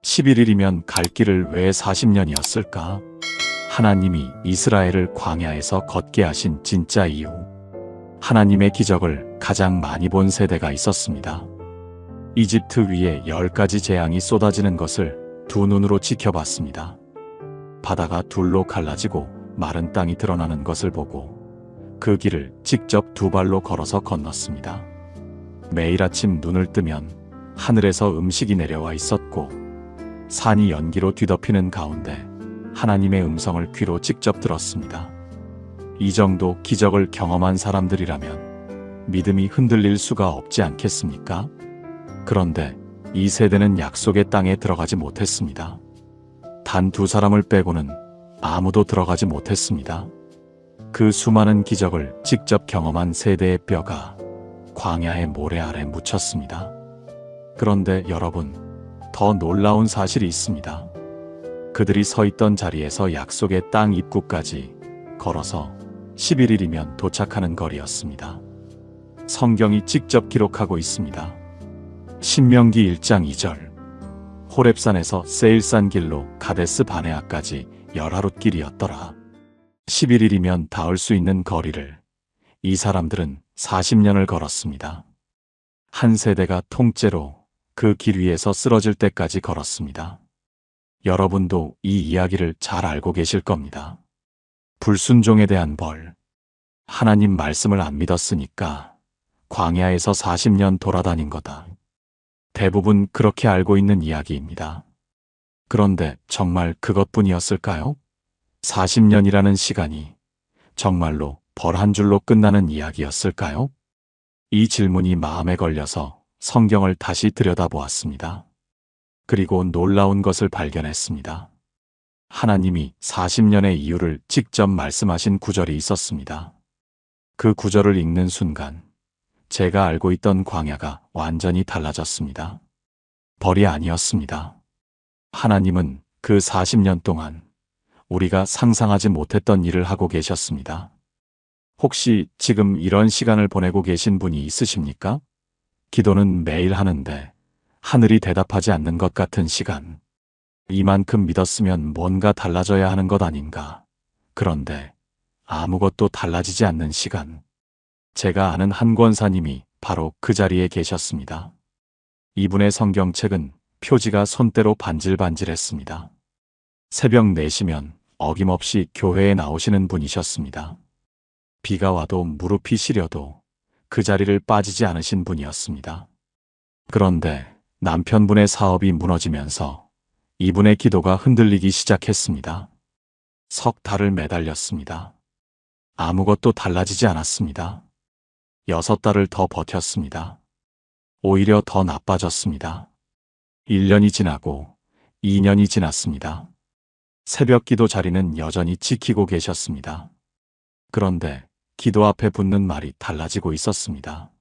11일이면 갈 길을 왜 40년이었을까? 하나님이 이스라엘을 광야에서 걷게 하신 진짜 이유. 하나님의 기적을 가장 많이 본 세대가 있었습니다. 이집트 위에 10가지 재앙이 쏟아지는 것을 두 눈으로 지켜봤습니다. 바다가 둘로 갈라지고 마른 땅이 드러나는 것을 보고 그 길을 직접 두 발로 걸어서 건넜습니다. 매일 아침 눈을 뜨면 하늘에서 음식이 내려와 있었고 산이 연기로 뒤덮이는 가운데 하나님의 음성을 귀로 직접 들었습니다. 이 정도 기적을 경험한 사람들이라면 믿음이 흔들릴 수가 없지 않겠습니까? 그런데 이 세대는 약속의 땅에 들어가지 못했습니다. 단 2사람을 빼고는 아무도 들어가지 못했습니다. 그 수많은 기적을 직접 경험한 세대의 뼈가 광야의 모래 아래 묻혔습니다. 그런데 여러분, 더 놀라운 사실이 있습니다. 그들이 서 있던 자리에서 약속의 땅 입구까지 걸어서 11일이면 도착하는 거리였습니다. 성경이 직접 기록하고 있습니다. 신명기 1장 2절. 호렙산에서 세일산 길로 가데스 바네아까지 10하루 길이었더라. 11일이면 닿을 수 있는 거리를 이 사람들은 40년을 걸었습니다. 한 세대가 통째로 그 길 위에서 쓰러질 때까지 걸었습니다. 여러분도 이 이야기를 잘 알고 계실 겁니다. 불순종에 대한 벌. 하나님 말씀을 안 믿었으니까 광야에서 40년 돌아다닌 거다. 대부분 그렇게 알고 있는 이야기입니다. 그런데 정말 그것뿐이었을까요? 40년이라는 시간이 정말로 벌 한 줄로 끝나는 이야기였을까요? 이 질문이 마음에 걸려서 성경을 다시 들여다보았습니다. 그리고 놀라운 것을 발견했습니다. 하나님이 40년의 이유를 직접 말씀하신 구절이 있었습니다. 그 구절을 읽는 순간 제가 알고 있던 광야가 완전히 달라졌습니다. 벌이 아니었습니다. 하나님은 그 40년 동안 우리가 상상하지 못했던 일을 하고 계셨습니다. 혹시 지금 이런 시간을 보내고 계신 분이 있으십니까? 기도는 매일 하는데 하늘이 대답하지 않는 것 같은 시간. 이만큼 믿었으면 뭔가 달라져야 하는 것 아닌가. 그런데 아무것도 달라지지 않는 시간. 제가 아는 한 권사님이 바로 그 자리에 계셨습니다. 이분의 성경책은 표지가 손때로 반질반질했습니다. 새벽 4시면 어김없이 교회에 나오시는 분이셨습니다. 비가 와도 무릎이 시려도 그 자리를 빠지지 않으신 분이었습니다. 그런데 남편분의 사업이 무너지면서 이분의 기도가 흔들리기 시작했습니다. 석 달을 매달렸습니다. 아무것도 달라지지 않았습니다. 6달을 더 버텼습니다. 오히려 더 나빠졌습니다. 1년이 지나고 2년이 지났습니다. 새벽 기도 자리는 여전히 지키고 계셨습니다. 그런데 기도 앞에 붙는 말이 달라지고 있었습니다.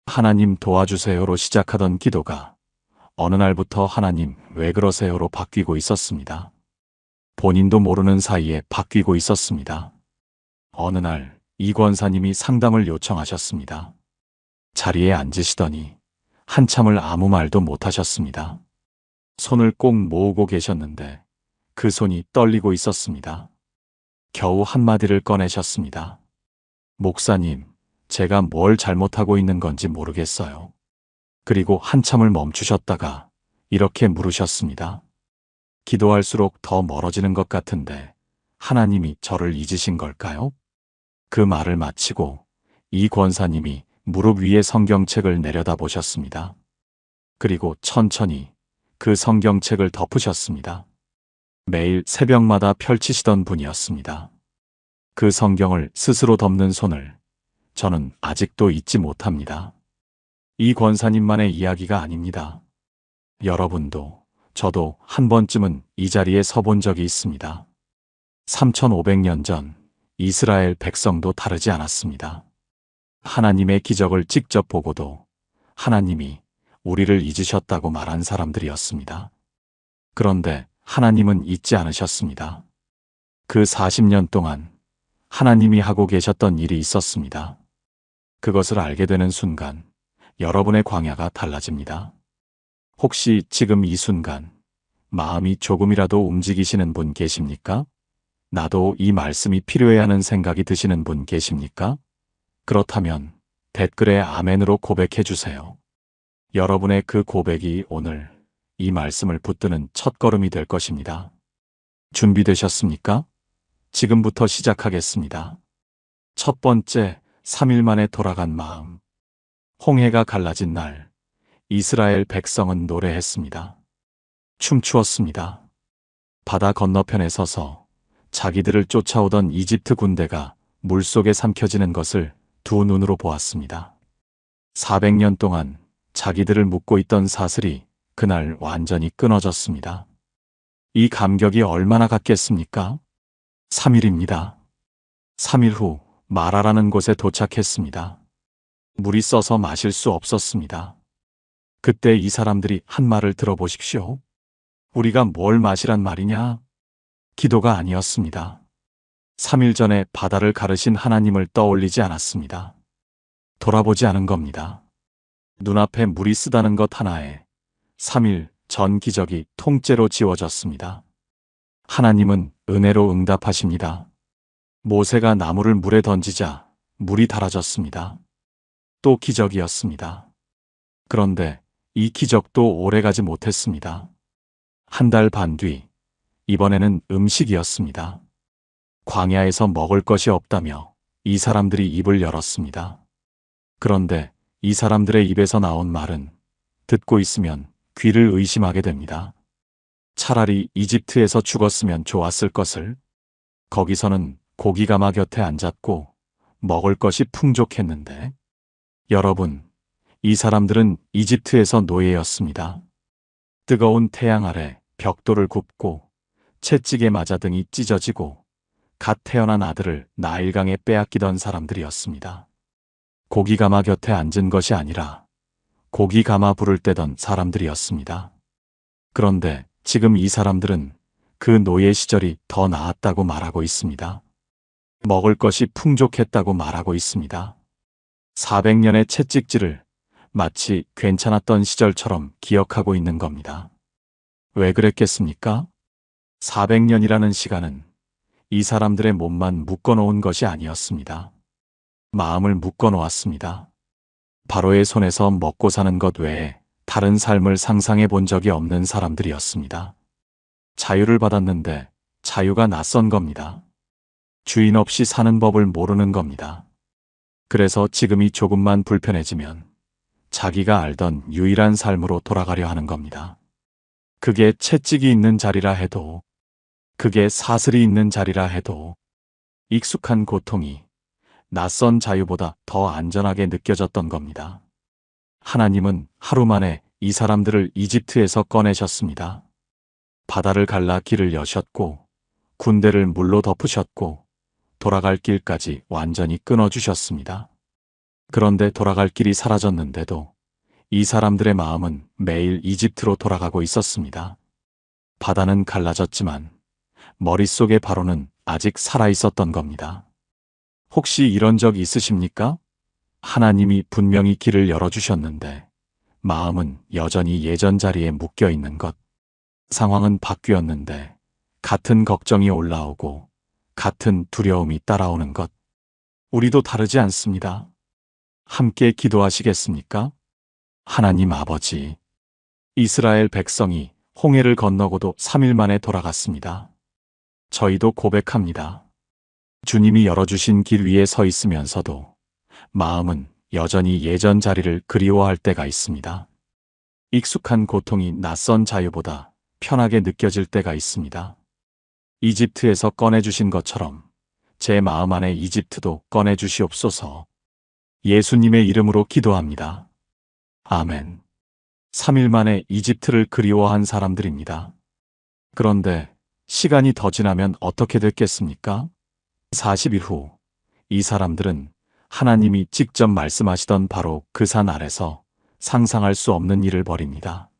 하나님 도와주세요로 시작하던 기도가 어느 날부터 하나님 왜 그러세요로 바뀌고 있었습니다. 본인도 모르는 사이에 바뀌고 있었습니다. 어느 날 이 권사님이 상담을 요청하셨습니다. 자리에 앉으시더니 한참을 아무 말도 못하셨습니다. 손을 꼭 모으고 계셨는데 그 손이 떨리고 있었습니다. 겨우 한마디를 꺼내셨습니다. 목사님, 제가 뭘 잘못하고 있는 건지 모르겠어요. 그리고 한참을 멈추셨다가 이렇게 물으셨습니다. 기도할수록 더 멀어지는 것 같은데 하나님이 저를 잊으신 걸까요? 그 말을 마치고 이 권사님이 무릎 위에 성경책을 내려다보셨습니다. 그리고 천천히 그 성경책을 덮으셨습니다. 매일 새벽마다 펼치시던 분이었습니다. 그 성경을 스스로 덮는 손을 저는 아직도 잊지 못합니다. 이 권사님만의 이야기가 아닙니다. 여러분도 저도 한 번쯤은 이 자리에 서본 적이 있습니다. 3500년 전 이스라엘 백성도 다르지 않았습니다. 하나님의 기적을 직접 보고도 하나님이 우리를 잊으셨다고 말한 사람들이었습니다. 그런데 하나님은 잊지 않으셨습니다. 그 40년 동안 하나님이 하고 계셨던 일이 있었습니다. 그것을 알게 되는 순간 여러분의 광야가 달라집니다. 혹시 지금 이 순간 마음이 조금이라도 움직이시는 분 계십니까? 나도 이 말씀이 필요해 하는 생각이 드시는 분 계십니까? 그렇다면 댓글에 아멘으로 고백해 주세요. 여러분의 그 고백이 오늘 이 말씀을 붙드는 첫걸음이 될 것입니다. 준비되셨습니까? 지금부터 시작하겠습니다. 첫 번째, 3일 만에 돌아간 마음. 홍해가 갈라진 날, 이스라엘 백성은 노래했습니다. 춤추었습니다. 바다 건너편에 서서 자기들을 쫓아오던 이집트 군대가 물속에 삼켜지는 것을 두 눈으로 보았습니다. 400년 동안 자기들을 묶고 있던 사슬이 그날 완전히 끊어졌습니다. 이 감격이 얼마나 갔겠습니까? 3일입니다. 3일 후 마라라는 곳에 도착했습니다. 물이 써서 마실 수 없었습니다. 그때 이 사람들이 한 말을 들어보십시오. 우리가 뭘 마시란 말이냐? 기도가 아니었습니다. 3일 전에 바다를 가르신 하나님을 떠올리지 않았습니다. 돌아보지 않은 겁니다. 눈앞에 물이 쓰다는 것 하나에 3일 전 기적이 통째로 지워졌습니다. 하나님은 은혜로 응답하십니다. 모세가 나무를 물에 던지자 물이 달아졌습니다. 또 기적이었습니다. 그런데 이 기적도 오래가지 못했습니다. 한 달 반 뒤, 이번에는 음식이었습니다. 광야에서 먹을 것이 없다며 이 사람들이 입을 열었습니다. 그런데 이 사람들의 입에서 나온 말은 듣고 있으면 귀를 의심하게 됩니다. 차라리 이집트에서 죽었으면 좋았을 것을. 거기서는 고기가마 곁에 앉았고 먹을 것이 풍족했는데. 여러분, 이 사람들은 이집트에서 노예였습니다. 뜨거운 태양 아래 벽돌을 굽고 채찍에 맞아 등이 찢어지고 갓 태어난 아들을 나일강에 빼앗기던 사람들이었습니다. 고기가마 곁에 앉은 것이 아니라 고기가마 불을 떼던 사람들이었습니다. 그런데 지금 이 사람들은 그 노예 시절이 더 나았다고 말하고 있습니다. 먹을 것이 풍족했다고 말하고 있습니다. 400년의 채찍질을 마치 괜찮았던 시절처럼 기억하고 있는 겁니다. 왜 그랬겠습니까? 400년이라는 시간은 이 사람들의 몸만 묶어놓은 것이 아니었습니다. 마음을 묶어놓았습니다. 바로의 손에서 먹고 사는 것 외에 다른 삶을 상상해 본 적이 없는 사람들이었습니다. 자유를 받았는데 자유가 낯선 겁니다. 주인 없이 사는 법을 모르는 겁니다. 그래서 지금이 조금만 불편해지면 자기가 알던 유일한 삶으로 돌아가려 하는 겁니다. 그게 채찍이 있는 자리라 해도, 그게 사슬이 있는 자리라 해도 익숙한 고통이 낯선 자유보다 더 안전하게 느껴졌던 겁니다. 하나님은 하루 만에 이 사람들을 이집트에서 꺼내셨습니다. 바다를 갈라 길을 여셨고 군대를 물로 덮으셨고 돌아갈 길까지 완전히 끊어주셨습니다. 그런데 돌아갈 길이 사라졌는데도 이 사람들의 마음은 매일 이집트로 돌아가고 있었습니다. 바다는 갈라졌지만 머릿속의 바로는 아직 살아있었던 겁니다. 혹시 이런 적 있으십니까? 하나님이 분명히 길을 열어주셨는데 마음은 여전히 예전 자리에 묶여 있는 것. 상황은 바뀌었는데 같은 걱정이 올라오고 같은 두려움이 따라오는 것. 우리도 다르지 않습니다. 함께 기도하시겠습니까? 하나님 아버지, 이스라엘 백성이 홍해를 건너고도 3일 만에 돌아갔습니다. 저희도 고백합니다. 주님이 열어주신 길 위에 서 있으면서도 마음은 여전히 예전 자리를 그리워할 때가 있습니다. 익숙한 고통이 낯선 자유보다 편하게 느껴질 때가 있습니다. 이집트에서 꺼내주신 것처럼 제 마음 안에 이집트도 꺼내주시옵소서. 예수님의 이름으로 기도합니다. 아멘. 3일 만에 이집트를 그리워한 사람들입니다. 그런데 시간이 더 지나면 어떻게 됐겠습니까? 40일 후 이 사람들은 하나님이 직접 말씀하시던 바로 그 산 아래서 상상할 수 없는 일을 벌입니다.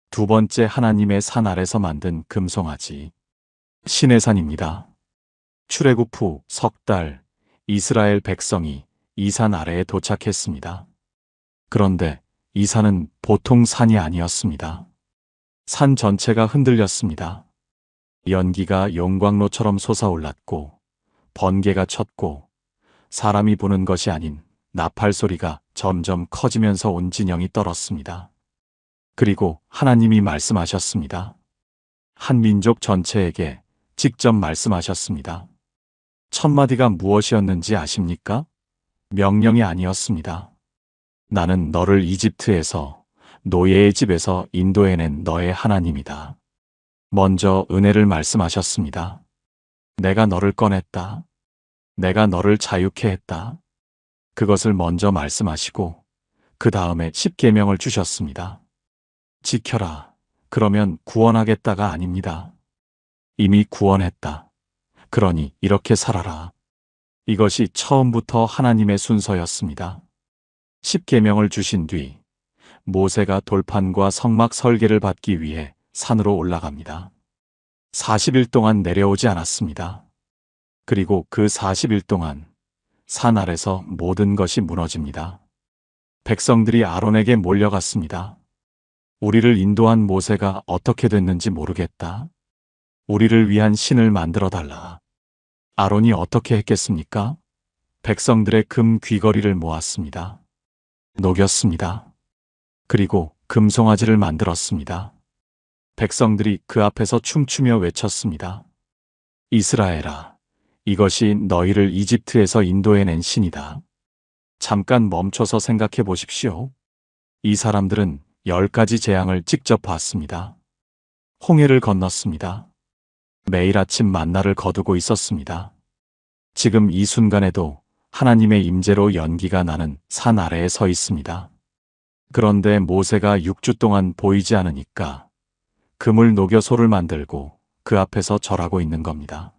두 번째 하나님의 산 아래서 만든 금송아지, 시내산입니다. 출애굽 후 석 달 이스라엘 백성이 이 산 아래에 도착했습니다. 그런데 이 산은 보통 산이 아니었습니다. 산 전체가 흔들렸습니다. 연기가 용광로처럼 솟아올랐고 번개가 쳤고 사람이 부는 것이 아닌 나팔 소리가 점점 커지면서 온 진영이 떨었습니다. 그리고 하나님이 말씀하셨습니다. 한 민족 전체에게 직접 말씀하셨습니다. 첫 마디가 무엇이었는지 아십니까? 명령이 아니었습니다. 나는 너를 이집트에서 노예의 집에서 인도해낸 너의 하나님이다. 먼저 은혜를 말씀하셨습니다. 내가 너를 꺼냈다. 내가 너를 자유케 했다. 그것을 먼저 말씀하시고 그 다음에 십계명을 주셨습니다. 지켜라. 그러면 구원하겠다가 아닙니다. 이미 구원했다. 그러니 이렇게 살아라. 이것이 처음부터 하나님의 순서였습니다. 십계명을 주신 뒤 모세가 돌판과 성막 설계를 받기 위해 산으로 올라갑니다. 40일 동안 내려오지 않았습니다. 그리고 그 40일 동안 산 아래서 모든 것이 무너집니다. 백성들이 아론에게 몰려갔습니다. 우리를 인도한 모세가 어떻게 됐는지 모르겠다. 우리를 위한 신을 만들어 달라. 아론이 어떻게 했겠습니까? 백성들의 금 귀걸이를 모았습니다. 녹였습니다. 그리고 금송아지를 만들었습니다. 백성들이 그 앞에서 춤추며 외쳤습니다. 이스라엘아, 이것이 너희를 이집트에서 인도해낸 신이다. 잠깐 멈춰서 생각해 보십시오. 이 사람들은 10가지 재앙을 직접 봤습니다. 홍해를 건넜습니다. 매일 아침 만나를 거두고 있었습니다. 지금 이 순간에도 하나님의 임재로 연기가 나는 산 아래에 서 있습니다. 그런데 모세가 6주 동안 보이지 않으니까 금을 녹여 소를 만들고 그 앞에서 절하고 있는 겁니다.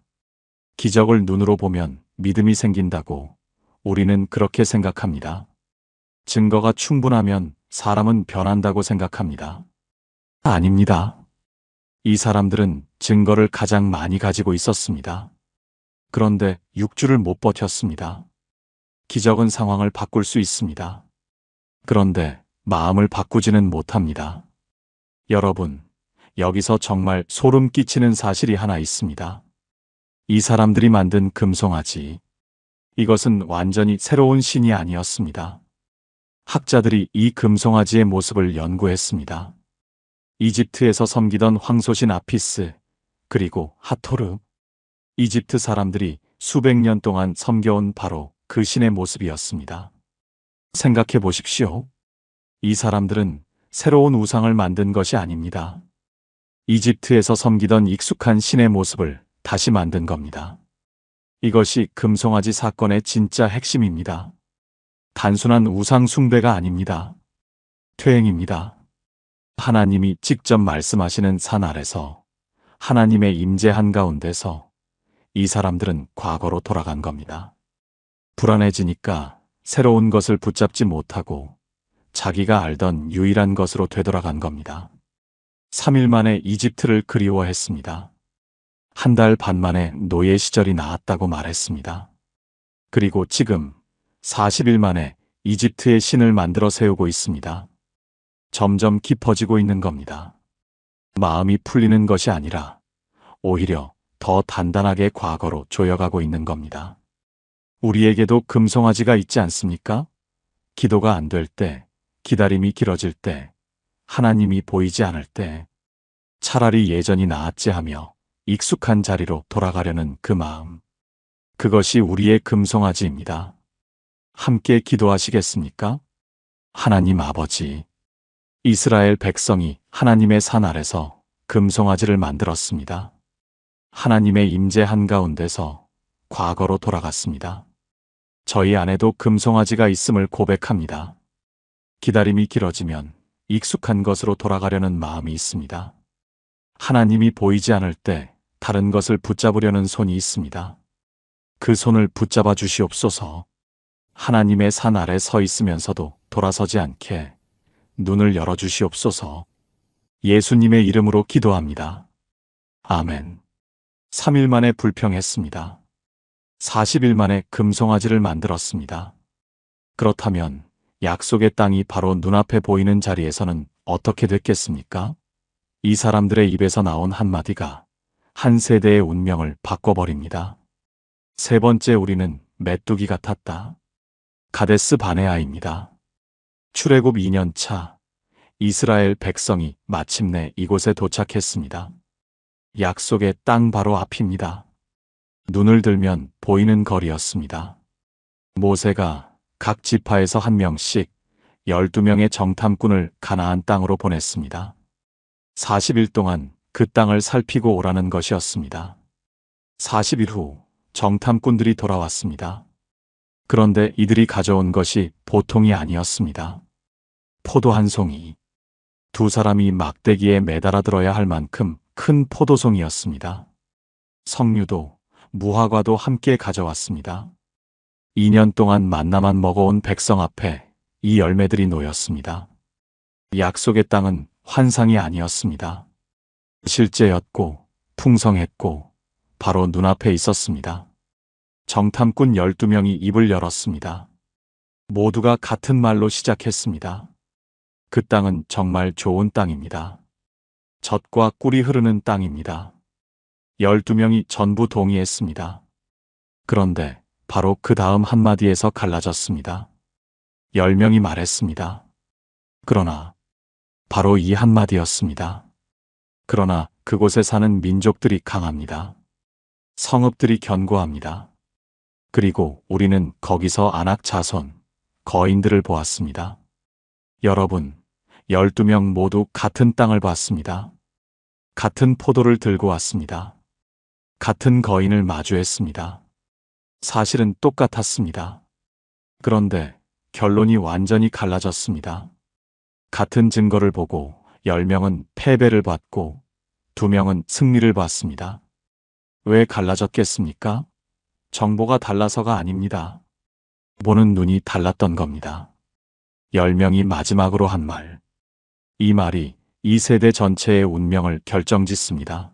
기적을 눈으로 보면 믿음이 생긴다고 우리는 그렇게 생각합니다. 증거가 충분하면 사람은 변한다고 생각합니다. 아닙니다. 이 사람들은 증거를 가장 많이 가지고 있었습니다. 그런데 6주를 못 버텼습니다. 기적은 상황을 바꿀 수 있습니다. 그런데 마음을 바꾸지는 못합니다. 여러분, 여기서 정말 소름 끼치는 사실이 하나 있습니다. 이 사람들이 만든 금송아지, 이것은 완전히 새로운 신이 아니었습니다. 학자들이 이 금송아지의 모습을 연구했습니다. 이집트에서 섬기던 황소신 아피스, 그리고 하토르. 이집트 사람들이 수백 년 동안 섬겨온 바로 그 신의 모습이었습니다. 생각해 보십시오. 이 사람들은 새로운 우상을 만든 것이 아닙니다. 이집트에서 섬기던 익숙한 신의 모습을 다시 만든 겁니다. 이것이 금송아지 사건의 진짜 핵심입니다. 단순한 우상 숭배가 아닙니다. 퇴행입니다. 하나님이 직접 말씀하시는 산 아래서 하나님의 임재 한가운데서 이 사람들은 과거로 돌아간 겁니다. 불안해지니까 새로운 것을 붙잡지 못하고 자기가 알던 유일한 것으로 되돌아간 겁니다. 3일 만에 이집트를 그리워했습니다. 한 달 반 만에 노예 시절이 나았다고 말했습니다. 그리고 지금 40일 만에 이집트의 신을 만들어 세우고 있습니다. 점점 깊어지고 있는 겁니다. 마음이 풀리는 것이 아니라 오히려 더 단단하게 과거로 조여가고 있는 겁니다. 우리에게도 금송아지가 있지 않습니까? 기도가 안 될 때, 기다림이 길어질 때, 하나님이 보이지 않을 때, 차라리 예전이 나았지 하며 익숙한 자리로 돌아가려는 그 마음. 그것이 우리의 금송아지입니다. 함께 기도하시겠습니까? 하나님 아버지, 이스라엘 백성이 하나님의 산 아래서 금송아지를 만들었습니다. 하나님의 임재 한가운데서 과거로 돌아갔습니다. 저희 안에도 금송아지가 있음을 고백합니다. 기다림이 길어지면 익숙한 것으로 돌아가려는 마음이 있습니다. 하나님이 보이지 않을 때 다른 것을 붙잡으려는 손이 있습니다. 그 손을 붙잡아 주시옵소서. 하나님의 산 아래 서 있으면서도 돌아서지 않게 눈을 열어 주시옵소서. 예수님의 이름으로 기도합니다. 아멘. 3일 만에 불평했습니다. 40일 만에 금송아지를 만들었습니다. 그렇다면 약속의 땅이 바로 눈앞에 보이는 자리에서는 어떻게 됐겠습니까? 이 사람들의 입에서 나온 한마디가 한 세대의 운명을 바꿔버립니다. 세 번째 우리는 메뚜기 같았다. 가데스 바네아입니다. 출애굽 2년 차 이스라엘 백성이 마침내 이곳에 도착했습니다. 약속의 땅 바로 앞입니다. 눈을 들면 보이는 거리였습니다. 모세가 각 지파에서 한 명씩 12명의 정탐꾼을 가나안 땅으로 보냈습니다. 40일 동안 그 땅을 살피고 오라는 것이었습니다. 40일 후 정탐꾼들이 돌아왔습니다. 그런데 이들이 가져온 것이 보통이 아니었습니다. 포도 한 송이. 두 사람이 막대기에 매달아 들어야 할 만큼 큰 포도송이였습니다. 석류도 무화과도 함께 가져왔습니다. 2년 동안 만나만 먹어온 백성 앞에 이 열매들이 놓였습니다. 약속의 땅은 환상이 아니었습니다. 실제였고 풍성했고 바로 눈앞에 있었습니다. 정탐꾼 12명이 입을 열었습니다. 모두가 같은 말로 시작했습니다. 그 땅은 정말 좋은 땅입니다. 젖과 꿀이 흐르는 땅입니다. 12명이 전부 동의했습니다. 그런데 바로 그 다음 한마디에서 갈라졌습니다. 10명이 말했습니다. 그러나 바로 이 한마디였습니다. 그러나 그곳에 사는 민족들이 강합니다. 성읍들이 견고합니다. 그리고 우리는 거기서 아낙 자손, 거인들을 보았습니다. 여러분, 12명 모두 같은 땅을 봤습니다. 같은 포도를 들고 왔습니다. 같은 거인을 마주했습니다. 사실은 똑같았습니다. 그런데 결론이 완전히 갈라졌습니다. 같은 증거를 보고 10명은 패배를 받고 2명은 승리를 받습니다. 왜 갈라졌겠습니까? 정보가 달라서가 아닙니다. 보는 눈이 달랐던 겁니다. 10명이 마지막으로 한 말. 이 말이 이 세대 전체의 운명을 결정짓습니다.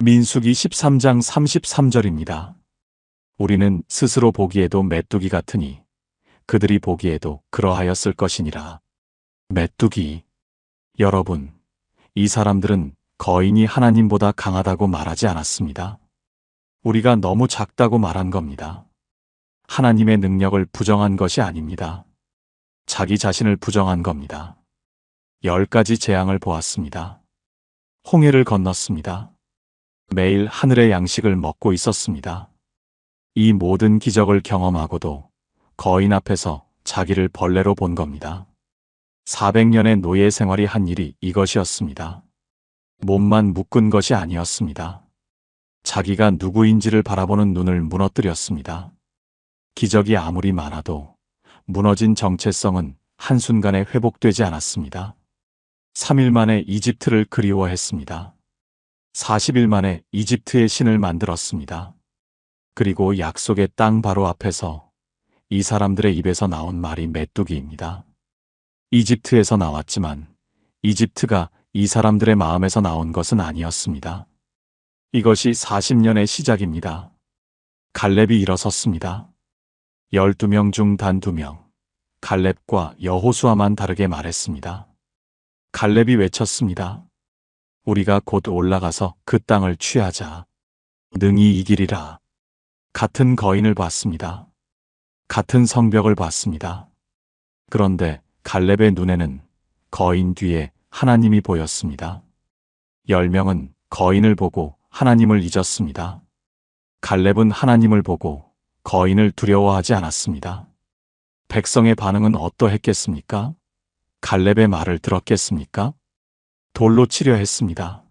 민수기 13장 33절입니다. 우리는 스스로 보기에도 메뚜기 같으니 그들이 보기에도 그러하였을 것이니라. 메뚜기. 여러분, 이 사람들은 거인이 하나님보다 강하다고 말하지 않았습니다. 우리가 너무 작다고 말한 겁니다. 하나님의 능력을 부정한 것이 아닙니다. 자기 자신을 부정한 겁니다. 10가지 재앙을 보았습니다. 홍해를 건넜습니다. 매일 하늘의 양식을 먹고 있었습니다. 이 모든 기적을 경험하고도 거인 앞에서 자기를 벌레로 본 겁니다. 400년의 노예 생활이 한 일이 이것이었습니다. 몸만 묶은 것이 아니었습니다. 자기가 누구인지를 바라보는 눈을 무너뜨렸습니다. 기적이 아무리 많아도 무너진 정체성은 한순간에 회복되지 않았습니다. 3일 만에 이집트를 그리워했습니다. 40일 만에 이집트의 신을 만들었습니다. 그리고 약속의 땅 바로 앞에서 이 사람들의 입에서 나온 말이 메뚜기입니다. 이집트에서 나왔지만 이집트가 이 사람들의 마음에서 나온 것은 아니었습니다. 이것이 40년의 시작입니다. 갈렙이 일어섰습니다. 12명 중 단 2명, 갈렙과 여호수아만 다르게 말했습니다. 갈렙이 외쳤습니다. 우리가 곧 올라가서 그 땅을 취하자. 능히 이기리라. 같은 거인을 봤습니다. 같은 성벽을 봤습니다. 그런데 갈렙의 눈에는 거인 뒤에 하나님이 보였습니다. 10명은 거인을 보고 하나님을 잊었습니다. 갈렙은 하나님을 보고 거인을 두려워하지 않았습니다. 백성의 반응은 어떠했겠습니까? 갈렙의 말을 들었겠습니까? 돌로 치려 했습니다.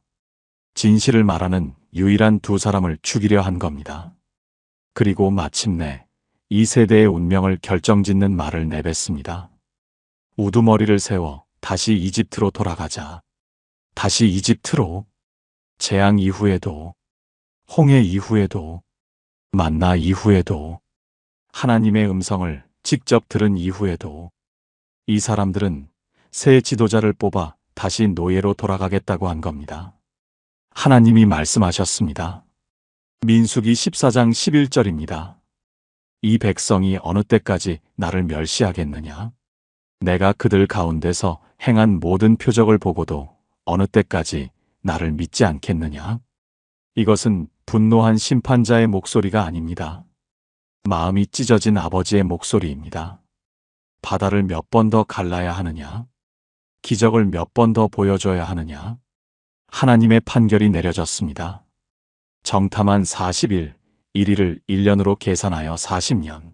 진실을 말하는 유일한 2사람을 죽이려 한 겁니다. 그리고 마침내 이 세대의 운명을 결정짓는 말을 내뱉습니다. 우두머리를 세워 다시 이집트로 돌아가자. 다시 이집트로. 재앙 이후에도, 홍해 이후에도, 만나 이후에도, 하나님의 음성을 직접 들은 이후에도 이 사람들은 새 지도자를 뽑아 다시 노예로 돌아가겠다고 한 겁니다. 하나님이 말씀하셨습니다. 민수기 14장 11절입니다. 이 백성이 어느 때까지 나를 멸시하겠느냐? 내가 그들 가운데서 행한 모든 표적을 보고도 어느 때까지 나를 믿지 않겠느냐? 이것은 분노한 심판자의 목소리가 아닙니다. 마음이 찢어진 아버지의 목소리입니다. 바다를 몇 번 더 갈라야 하느냐? 기적을 몇 번 더 보여줘야 하느냐? 하나님의 판결이 내려졌습니다. 정탐한 40일, 1일을 1년으로 계산하여 40년.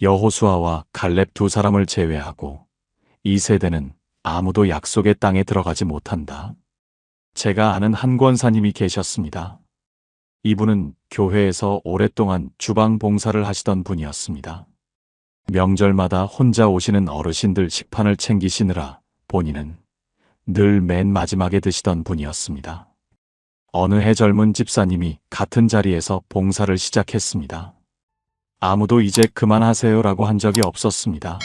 여호수아와 갈렙 두 사람을 제외하고 이 세대는 아무도 약속의 땅에 들어가지 못한다. 제가 아는 한 권사님이 계셨습니다. 이분은 교회에서 오랫동안 주방 봉사를 하시던 분이었습니다. 명절마다 혼자 오시는 어르신들 식판을 챙기시느라 본인은 늘 맨 마지막에 드시던 분이었습니다. 어느 해 젊은 집사님이 같은 자리에서 봉사를 시작했습니다. 아무도 이제 그만하세요라고 한 적이 없었습니다.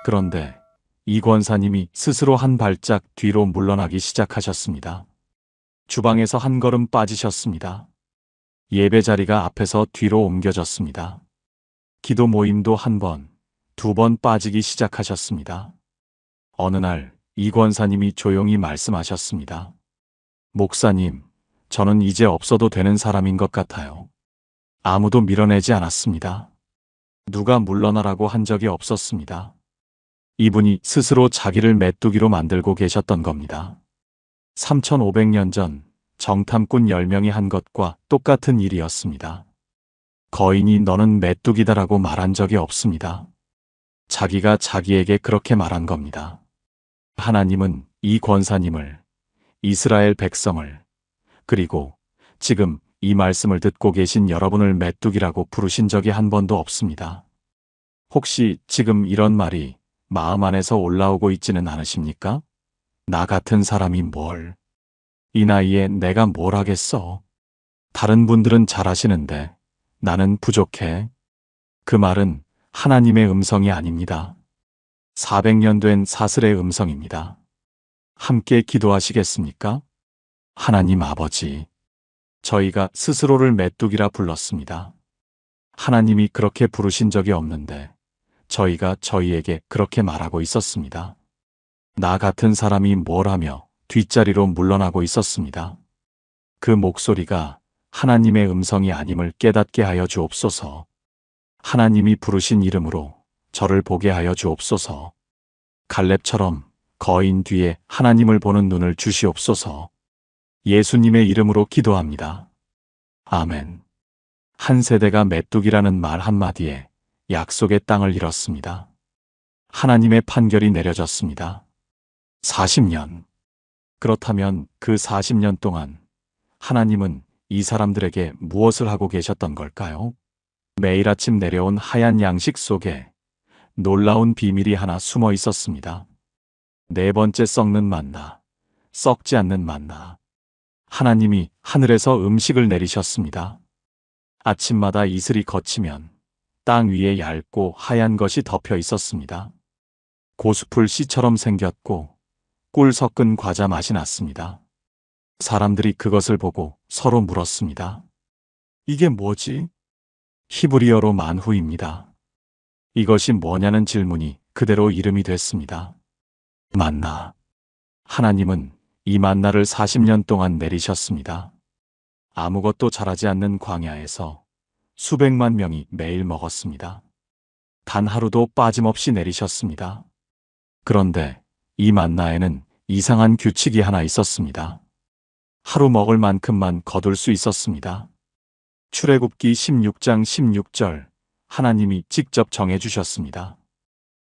그런데 이 권사님이 스스로 한 발짝 뒤로 물러나기 시작하셨습니다. 주방에서 한 걸음 빠지셨습니다. 예배 자리가 앞에서 뒤로 옮겨졌습니다. 기도 모임도 한 번, 두 번 빠지기 시작하셨습니다. 어느 날 이 권사님이 조용히 말씀하셨습니다. 목사님, 저는 이제 없어도 되는 사람인 것 같아요. 아무도 밀어내지 않았습니다. 누가 물러나라고 한 적이 없었습니다. 이분이 스스로 자기를 메뚜기로 만들고 계셨던 겁니다. 3500년 전 정탐꾼 10명이 한 것과 똑같은 일이었습니다. 거인이 너는 메뚜기다라고 말한 적이 없습니다. 자기가 자기에게 그렇게 말한 겁니다. 하나님은 이 권사님을, 이스라엘 백성을, 그리고 지금 이 말씀을 듣고 계신 여러분을 메뚜기라고 부르신 적이 한 번도 없습니다. 혹시 지금 이런 말이 마음 안에서 올라오고 있지는 않으십니까? 나 같은 사람이 뭘? 이 나이에 내가 뭘 하겠어? 다른 분들은 잘하시는데 나는 부족해. 그 말은 하나님의 음성이 아닙니다. 400년 된 사슬의 음성입니다. 함께 기도하시겠습니까? 하나님 아버지, 저희가 스스로를 메뚜기라 불렀습니다. 하나님이 그렇게 부르신 적이 없는데 저희가 저희에게 그렇게 말하고 있었습니다. 나 같은 사람이 뭘 하며 뒷자리로 물러나고 있었습니다. 그 목소리가 하나님의 음성이 아님을 깨닫게 하여 주옵소서. 하나님이 부르신 이름으로 저를 보게 하여 주옵소서. 갈렙처럼 거인 뒤에 하나님을 보는 눈을 주시옵소서. 예수님의 이름으로 기도합니다. 아멘. 한 세대가 메뚜기라는 말 한마디에 약속의 땅을 잃었습니다. 하나님의 판결이 내려졌습니다. 40년. 그렇다면 그 40년 동안 하나님은 이 사람들에게 무엇을 하고 계셨던 걸까요? 매일 아침 내려온 하얀 양식 속에 놀라운 비밀이 하나 숨어 있었습니다. 네 번째 썩는 만나, 썩지 않는 만나. 하나님이 하늘에서 음식을 내리셨습니다. 아침마다 이슬이 거치면 땅 위에 얇고 하얀 것이 덮여 있었습니다. 고수풀 씨처럼 생겼고 꿀 섞은 과자 맛이 났습니다. 사람들이 그것을 보고 서로 물었습니다. 이게 뭐지? 히브리어로 만후입니다. 이것이 뭐냐는 질문이 그대로 이름이 됐습니다. 만나. 하나님은 이 만나를 40년 동안 내리셨습니다. 아무것도 자라지 않는 광야에서 수백만 명이 매일 먹었습니다. 단 하루도 빠짐없이 내리셨습니다. 그런데 이 만나에는 이상한 규칙이 하나 있었습니다. 하루 먹을 만큼만 거둘 수 있었습니다. 출애굽기 16장 16절 하나님이 직접 정해주셨습니다.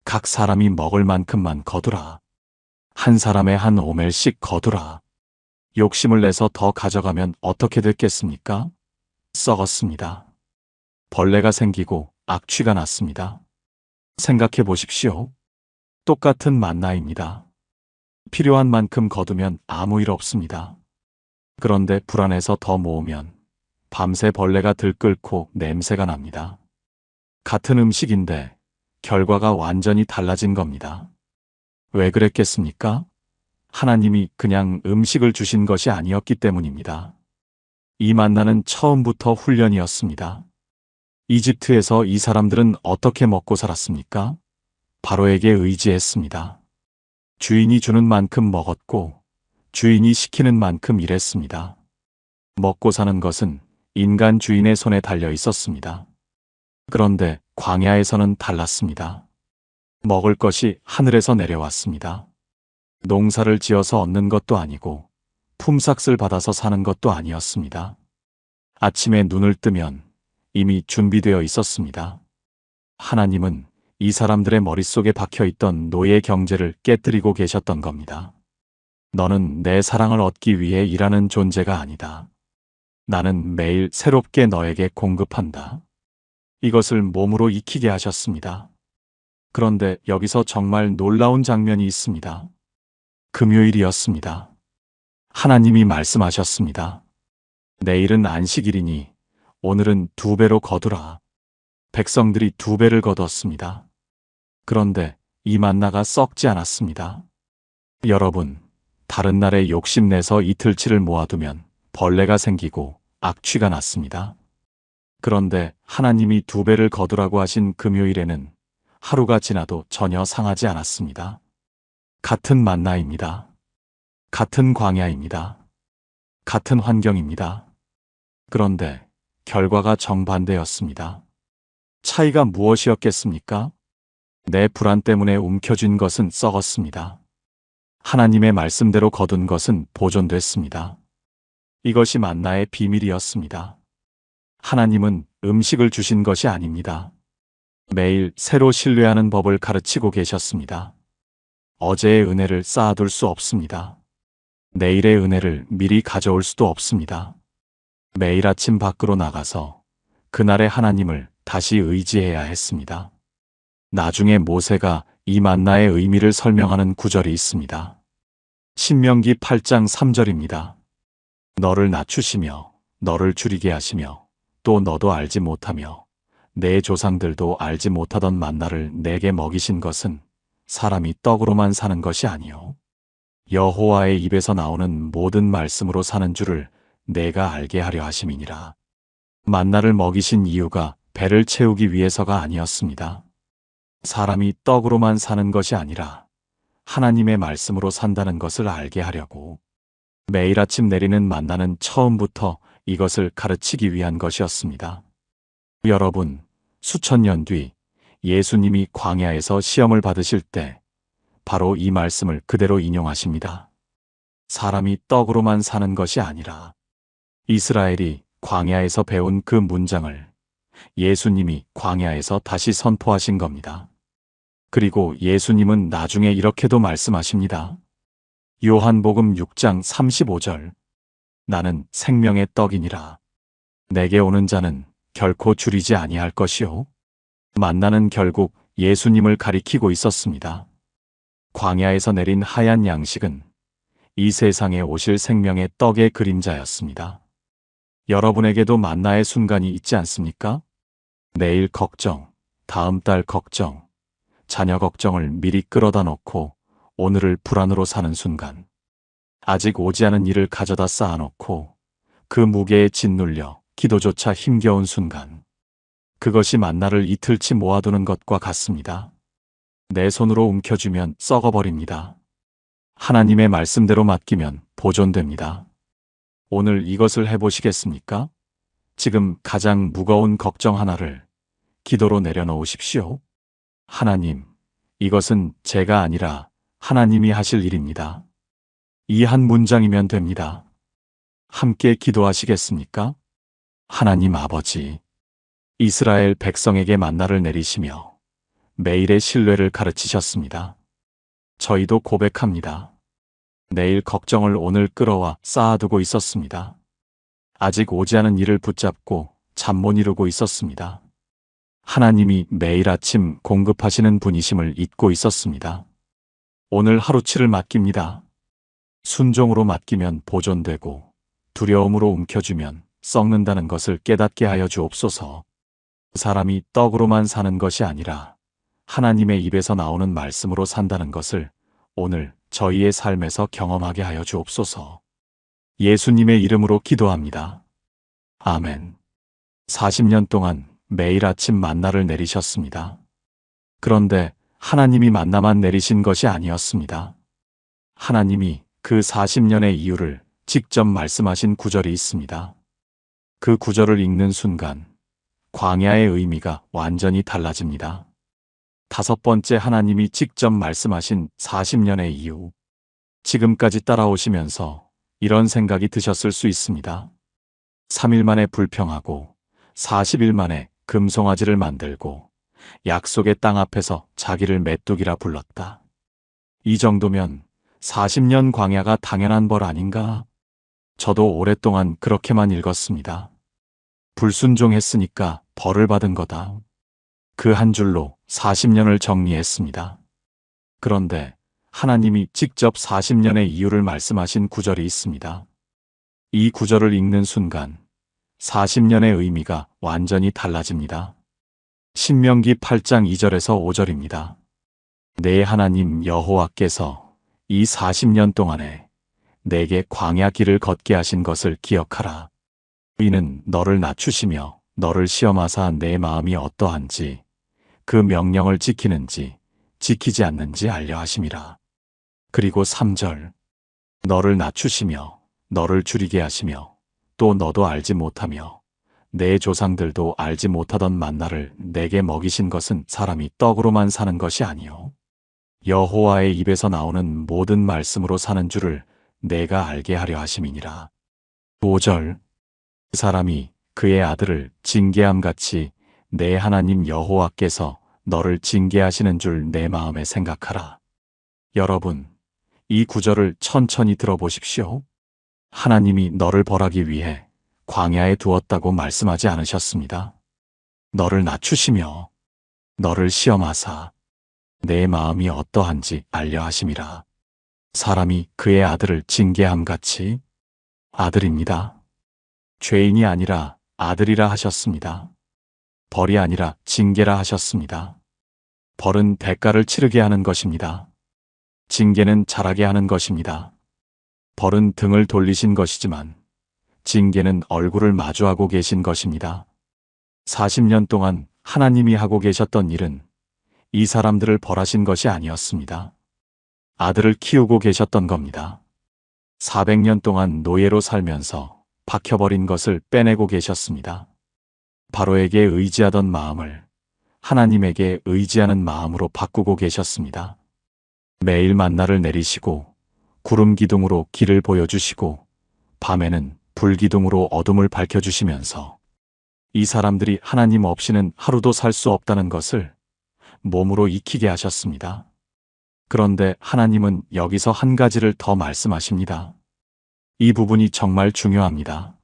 각 사람이 먹을 만큼만 거두라. 한 사람의 한 오멜씩 거두라. 욕심을 내서 더 가져가면 어떻게 됐겠습니까? 썩었습니다. 벌레가 생기고 악취가 났습니다. 생각해 보십시오. 똑같은 만나입니다. 필요한 만큼 거두면 아무 일 없습니다. 그런데 불안해서 더 모으면 밤새 벌레가 들끓고 냄새가 납니다. 같은 음식인데 결과가 완전히 달라진 겁니다. 왜 그랬겠습니까? 하나님이 그냥 음식을 주신 것이 아니었기 때문입니다. 이 만나는 처음부터 훈련이었습니다. 이집트에서 이 사람들은 어떻게 먹고 살았습니까? 바로에게 의지했습니다. 주인이 주는 만큼 먹었고 주인이 시키는 만큼 일했습니다. 먹고 사는 것은 인간 주인의 손에 달려 있었습니다. 그런데 광야에서는 달랐습니다. 먹을 것이 하늘에서 내려왔습니다. 농사를 지어서 얻는 것도 아니고 품삯을 받아서 사는 것도 아니었습니다. 아침에 눈을 뜨면 이미 준비되어 있었습니다. 하나님은 이 사람들의 머릿속에 박혀있던 노예 경제를 깨뜨리고 계셨던 겁니다. 너는 내 사랑을 얻기 위해 일하는 존재가 아니다. 나는 매일 새롭게 너에게 공급한다. 이것을 몸으로 익히게 하셨습니다. 그런데 여기서 정말 놀라운 장면이 있습니다. 금요일이었습니다. 하나님이 말씀하셨습니다. 내일은 안식일이니 오늘은 2배로 거두라. 백성들이 2배를 거두었습니다. 그런데 이 만나가 썩지 않았습니다. 여러분, 다른 날에 욕심내서 이틀치를 모아두면 벌레가 생기고 악취가 났습니다. 그런데 하나님이 2배를 거두라고 하신 금요일에는 하루가 지나도 전혀 상하지 않았습니다. 같은 만나입니다. 같은 광야입니다. 같은 환경입니다. 그런데 결과가 정반대였습니다. 차이가 무엇이었겠습니까? 내 불안 때문에 움켜쥔 것은 썩었습니다. 하나님의 말씀대로 거둔 것은 보존됐습니다. 이것이 만나의 비밀이었습니다. 하나님은 음식을 주신 것이 아닙니다. 매일 새로 신뢰하는 법을 가르치고 계셨습니다. 어제의 은혜를 쌓아둘 수 없습니다. 내일의 은혜를 미리 가져올 수도 없습니다. 매일 아침 밖으로 나가서 그날의 하나님을 다시 의지해야 했습니다. 나중에 모세가 이 만나의 의미를 설명하는 구절이 있습니다. 신명기 8장 3절입니다. 너를 낮추시며 너를 줄이게 하시며 또 너도 알지 못하며 내 조상들도 알지 못하던 만나를 내게 먹이신 것은 사람이 떡으로만 사는 것이 아니요 여호와의 입에서 나오는 모든 말씀으로 사는 줄을 내가 알게 하려 하심이니라. 만나를 먹이신 이유가 배를 채우기 위해서가 아니었습니다. 사람이 떡으로만 사는 것이 아니라 하나님의 말씀으로 산다는 것을 알게 하려고. 매일 아침 내리는 만나는 처음부터 이것을 가르치기 위한 것이었습니다. 여러분, 수천 년 뒤 예수님이 광야에서 시험을 받으실 때 바로 이 말씀을 그대로 인용하십니다. 사람이 떡으로만 사는 것이 아니라. 이스라엘이 광야에서 배운 그 문장을 예수님이 광야에서 다시 선포하신 겁니다. 그리고 예수님은 나중에 이렇게도 말씀하십니다. 요한복음 6장 35절. 나는 생명의 떡이니라. 내게 오는 자는 결코 줄이지 아니할 것이요. 만나는 결국 예수님을 가리키고 있었습니다. 광야에서 내린 하얀 양식은 이 세상에 오실 생명의 떡의 그림자였습니다. 여러분에게도 만나의 순간이 있지 않습니까? 내일 걱정, 다음 달 걱정, 자녀 걱정을 미리 끌어다 놓고 오늘을 불안으로 사는 순간, 아직 오지 않은 일을 가져다 쌓아놓고 그 무게에 짓눌려 기도조차 힘겨운 순간, 그것이 만나를 이틀치 모아두는 것과 같습니다. 내 손으로 움켜쥐면 썩어버립니다. 하나님의 말씀대로 맡기면 보존됩니다. 오늘 이것을 해보시겠습니까? 지금 가장 무거운 걱정 하나를 기도로 내려놓으십시오. 하나님, 이것은 제가 아니라 하나님이 하실 일입니다. 이 한 문장이면 됩니다. 함께 기도하시겠습니까? 하나님 아버지, 이스라엘 백성에게 만나를 내리시며 매일의 신뢰를 가르치셨습니다. 저희도 고백합니다. 내일 걱정을 오늘 끌어와 쌓아두고 있었습니다. 아직 오지 않은 일을 붙잡고 잠 못 이루고 있었습니다. 하나님이 매일 아침 공급하시는 분이심을 잊고 있었습니다. 오늘 하루치를 맡깁니다. 순종으로 맡기면 보존되고 두려움으로 움켜쥐면 썩는다는 것을 깨닫게 하여 주옵소서. 사람이 떡으로만 사는 것이 아니라 하나님의 입에서 나오는 말씀으로 산다는 것을 오늘 저희의 삶에서 경험하게 하여 주옵소서. 예수님의 이름으로 기도합니다. 아멘. 40년 동안 매일 아침 만나를 내리셨습니다. 그런데 하나님이 만나만 내리신 것이 아니었습니다. 하나님이 그 40년의 이유를 직접 말씀하신 구절이 있습니다. 그 구절을 읽는 순간 광야의 의미가 완전히 달라집니다. 다섯 번째, 하나님이 직접 말씀하신 40년의 이유. 지금까지 따라오시면서 이런 생각이 드셨을 수 있습니다. 3일 만에 불평하고 40일 만에 금송아지를 만들고 약속의 땅 앞에서 자기를 메뚜기라 불렀다. 이 정도면 40년 광야가 당연한 벌 아닌가? 저도 오랫동안 그렇게만 읽었습니다. 불순종했으니까 벌을 받은 거다. 그 한 줄로 40년을 정리했습니다. 그런데 하나님이 직접 40년의 이유를 말씀하신 구절이 있습니다. 이 구절을 읽는 순간 40년의 의미가 완전히 달라집니다. 신명기 8장 2절에서 5절입니다. 내 하나님 여호와께서 이 40년 동안에 내게 광야 길을 걷게 하신 것을 기억하라. 이는 너를 낮추시며 너를 시험하사 내 마음이 어떠한지 그 명령을 지키는지 지키지 않는지 알려 하심이라. 그리고 3절, 너를 낮추시며 너를 줄이게 하시며 또 너도 알지 못하며 내 조상들도 알지 못하던 만나를 내게 먹이신 것은 사람이 떡으로만 사는 것이 아니요 여호와의 입에서 나오는 모든 말씀으로 사는 줄을 내가 알게 하려 하심이니라. 5절, 사람이 그의 아들을 징계함 같이 내 하나님 여호와께서 너를 징계하시는 줄 내 마음에 생각하라. 여러분, 이 구절을 천천히 들어보십시오. 하나님이 너를 벌하기 위해 광야에 두었다고 말씀하지 않으셨습니다. 너를 낮추시며 너를 시험하사 내 마음이 어떠한지 알려 하심이라. 사람이 그의 아들을 징계함 같이 아들입니다. 죄인이 아니라 아들이라 하셨습니다. 벌이 아니라 징계라 하셨습니다. 벌은 대가를 치르게 하는 것입니다. 징계는 자라게 하는 것입니다. 벌은 등을 돌리신 것이지만 징계는 얼굴을 마주하고 계신 것입니다. 40년 동안 하나님이 하고 계셨던 일은 이 사람들을 벌하신 것이 아니었습니다. 아들을 키우고 계셨던 겁니다. 400년 동안 노예로 살면서 박혀버린 것을 빼내고 계셨습니다. 바로에게 의지하던 마음을 하나님에게 의지하는 마음으로 바꾸고 계셨습니다. 매일 만나를 내리시고 구름 기둥으로 길을 보여주시고 밤에는 불 기둥으로 어둠을 밝혀주시면서 이 사람들이 하나님 없이는 하루도 살 수 없다는 것을 몸으로 익히게 하셨습니다. 그런데 하나님은 여기서 한 가지를 더 말씀하십니다. 이 부분이 정말 중요합니다.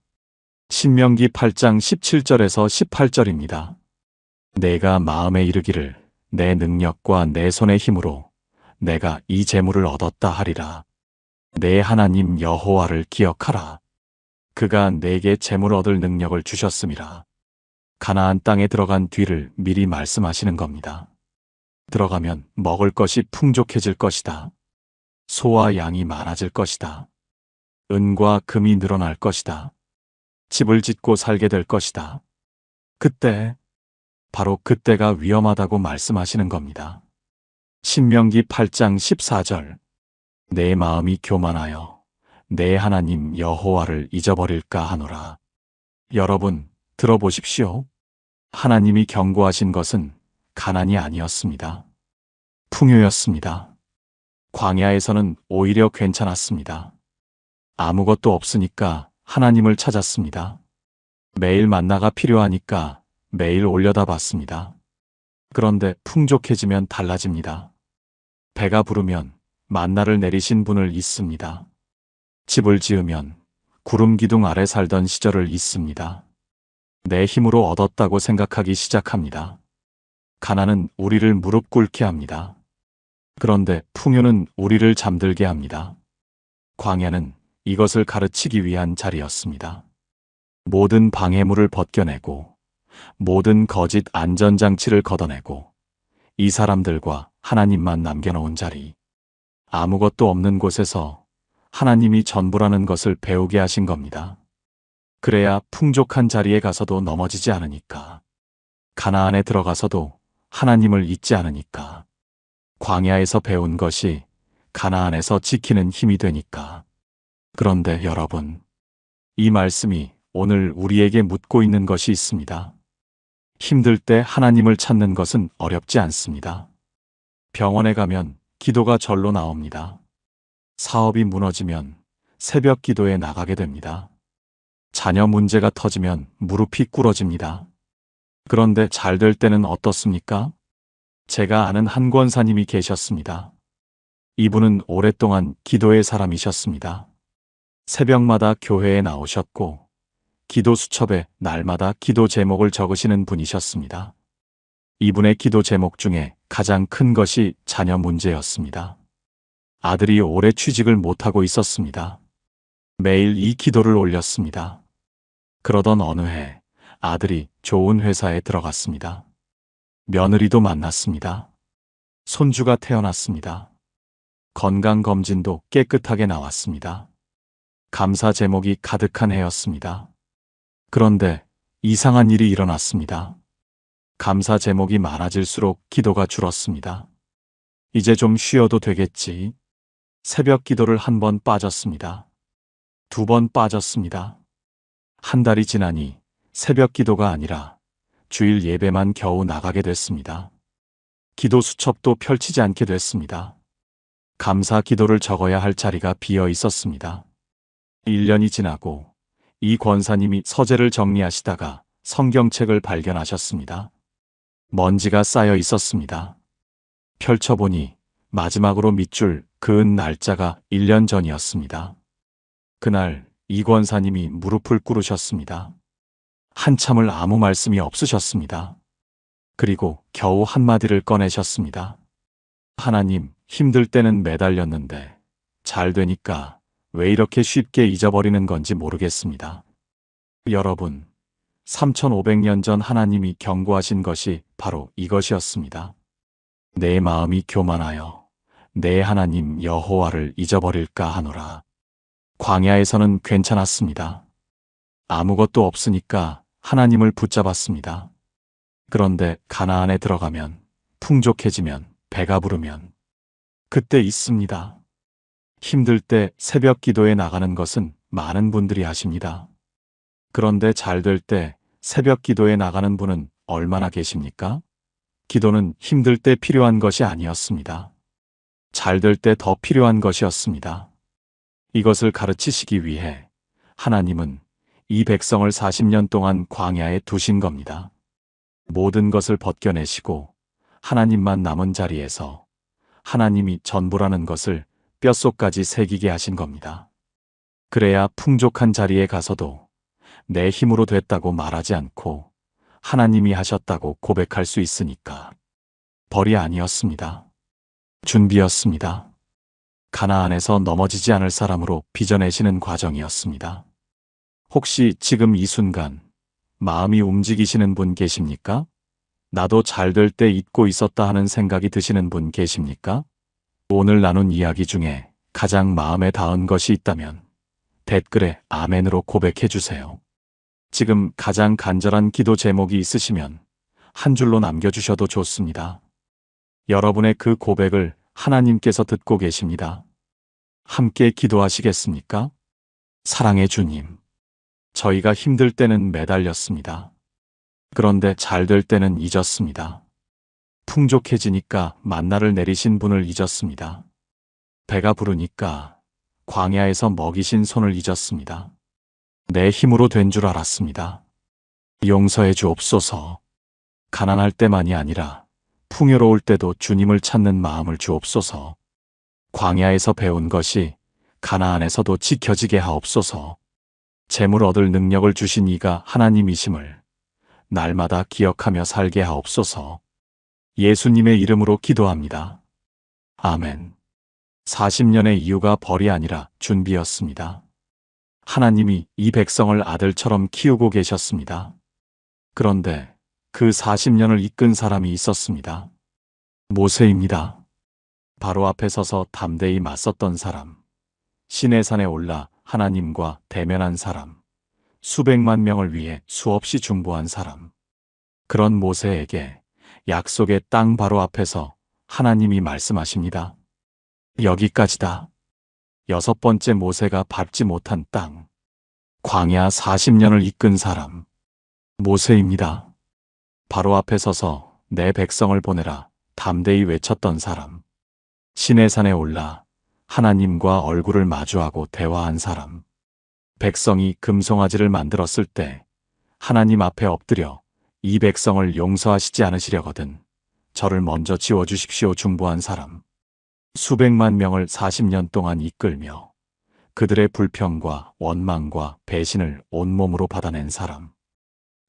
신명기 8장 17절에서 18절입니다. 내가 마음에 이르기를 내 능력과 내 손의 힘으로 내가 이 재물을 얻었다 하리라. 내 하나님 여호와를 기억하라. 그가 내게 재물 얻을 능력을 주셨음이라. 가나안 땅에 들어간 뒤를 미리 말씀하시는 겁니다. 들어가면 먹을 것이 풍족해질 것이다. 소와 양이 많아질 것이다. 은과 금이 늘어날 것이다. 집을 짓고 살게 될 것이다. 그때, 바로 그때가 위험하다고 말씀하시는 겁니다. 신명기 8장 14절, 내 마음이 교만하여 내 하나님 여호와를 잊어버릴까 하노라. 여러분, 들어보십시오. 하나님이 경고하신 것은 가난이 아니었습니다. 풍요였습니다. 광야에서는 오히려 괜찮았습니다. 아무것도 없으니까 하나님을 찾았습니다. 매일 만나가 필요하니까 매일 올려다 봤습니다. 그런데 풍족해지면 달라집니다. 배가 부르면 만나를 내리신 분을 잊습니다. 집을 지으면 구름 기둥 아래 살던 시절을 잊습니다. 내 힘으로 얻었다고 생각하기 시작합니다. 가난은 우리를 무릎 꿇게 합니다. 그런데 풍요는 우리를 잠들게 합니다. 광야는 이것을 가르치기 위한 자리였습니다. 모든 방해물을 벗겨내고 모든 거짓 안전장치를 걷어내고 이 사람들과 하나님만 남겨놓은 자리, 아무것도 없는 곳에서 하나님이 전부라는 것을 배우게 하신 겁니다. 그래야 풍족한 자리에 가서도 넘어지지 않으니까, 가나안에 들어가서도 하나님을 잊지 않으니까. 광야에서 배운 것이 가나안에서 지키는 힘이 되니까. 그런데 여러분, 이 말씀이 오늘 우리에게 묻고 있는 것이 있습니다. 힘들 때 하나님을 찾는 것은 어렵지 않습니다. 병원에 가면 기도가 절로 나옵니다. 사업이 무너지면 새벽 기도에 나가게 됩니다. 자녀 문제가 터지면 무릎이 꿇어집니다. 그런데 잘 될 때는 어떻습니까? 제가 아는 한 권사님이 계셨습니다. 이분은 오랫동안 기도의 사람이셨습니다. 새벽마다 교회에 나오셨고 기도 수첩에 날마다 기도 제목을 적으시는 분이셨습니다. 이분의 기도 제목 중에 가장 큰 것이 자녀 문제였습니다. 아들이 오래 취직을 못하고 있었습니다. 매일 이 기도를 올렸습니다. 그러던 어느 해 아들이 좋은 회사에 들어갔습니다. 며느리도 만났습니다. 손주가 태어났습니다. 건강검진도 깨끗하게 나왔습니다. 감사 제목이 가득한 해였습니다. 그런데 이상한 일이 일어났습니다. 감사 제목이 많아질수록 기도가 줄었습니다. 이제 좀 쉬어도 되겠지. 새벽 기도를 한 번 빠졌습니다. 2번 빠졌습니다. 한 달이 지나니 새벽 기도가 아니라 주일 예배만 겨우 나가게 됐습니다. 기도 수첩도 펼치지 않게 됐습니다. 감사 기도를 적어야 할 자리가 비어 있었습니다. 1년이 지나고 이 권사님이 서재를 정리하시다가 성경책을 발견하셨습니다. 먼지가 쌓여 있었습니다. 펼쳐보니 마지막으로 밑줄 그은 날짜가 1년 전이었습니다. 그날 이 권사님이 무릎을 꿇으셨습니다. 한참을 아무 말씀이 없으셨습니다. 그리고 겨우 한마디를 꺼내셨습니다. 하나님, 힘들 때는 매달렸는데 잘 되니까 왜 이렇게 쉽게 잊어버리는 건지 모르겠습니다. 여러분, 3500년 전 하나님이 경고하신 것이 바로 이것이었습니다. 내 마음이 교만하여 내 하나님 여호와를 잊어버릴까 하노라. 광야에서는 괜찮았습니다. 아무것도 없으니까 하나님을 붙잡았습니다. 그런데 가나안에 들어가면, 풍족해지면, 배가 부르면 그때 있습니다. 힘들 때 새벽 기도에 나가는 것은 많은 분들이 하십니다. 그런데 잘 될 때 새벽 기도에 나가는 분은 얼마나 계십니까? 기도는 힘들 때 필요한 것이 아니었습니다. 잘 될 때 더 필요한 것이었습니다. 이것을 가르치시기 위해 하나님은 이 백성을 40년 동안 광야에 두신 겁니다. 모든 것을 벗겨내시고 하나님만 남은 자리에서 하나님이 전부라는 것을 뼛속까지 새기게 하신 겁니다. 그래야 풍족한 자리에 가서도 내 힘으로 됐다고 말하지 않고 하나님이 하셨다고 고백할 수 있으니까. 벌이 아니었습니다. 준비였습니다. 가나안에서 넘어지지 않을 사람으로 빚어내시는 과정이었습니다. 혹시 지금 이 순간 마음이 움직이시는 분 계십니까? 나도 잘 될 때 잊고 있었다 하는 생각이 드시는 분 계십니까? 오늘 나눈 이야기 중에 가장 마음에 닿은 것이 있다면 댓글에 아멘으로 고백해 주세요. 지금 가장 간절한 기도 제목이 있으시면 한 줄로 남겨주셔도 좋습니다. 여러분의 그 고백을 하나님께서 듣고 계십니다. 함께 기도하시겠습니까? 사랑의 주님, 저희가 힘들 때는 매달렸습니다. 그런데 잘 될 때는 잊었습니다. 풍족해지니까 만나를 내리신 분을 잊었습니다. 배가 부르니까 광야에서 먹이신 손을 잊었습니다. 내 힘으로 된 줄 알았습니다. 용서해 주옵소서. 가난할 때만이 아니라 풍요로울 때도 주님을 찾는 마음을 주옵소서. 광야에서 배운 것이 가나안에서도 지켜지게 하옵소서. 재물 얻을 능력을 주신 이가 하나님이심을 날마다 기억하며 살게 하옵소서. 예수님의 이름으로 기도합니다. 아멘. 40년의 이유가 벌이 아니라 준비였습니다. 하나님이 이 백성을 아들처럼 키우고 계셨습니다. 그런데 그 40년을 이끈 사람이 있었습니다. 모세입니다. 바로 앞에 서서 담대히 맞섰던 사람, 시내산에 올라 하나님과 대면한 사람, 수백만 명을 위해 수없이 중보한 사람. 그런 모세에게 약속의 땅 바로 앞에서 하나님이 말씀하십니다. 여기까지다. 6번째 모세가 밟지 못한 땅. 광야 40년을 이끈 사람. 모세입니다. 바로 앞에 서서 내 백성을 보내라 담대히 외쳤던 사람. 시내산에 올라 하나님과 얼굴을 마주하고 대화한 사람. 백성이 금송아지를 만들었을 때 하나님 앞에 엎드려 이 백성을 용서하시지 않으시려거든 저를 먼저 지워주십시오 중보한 사람. 수백만 명을 40년 동안 이끌며 그들의 불평과 원망과 배신을 온몸으로 받아낸 사람.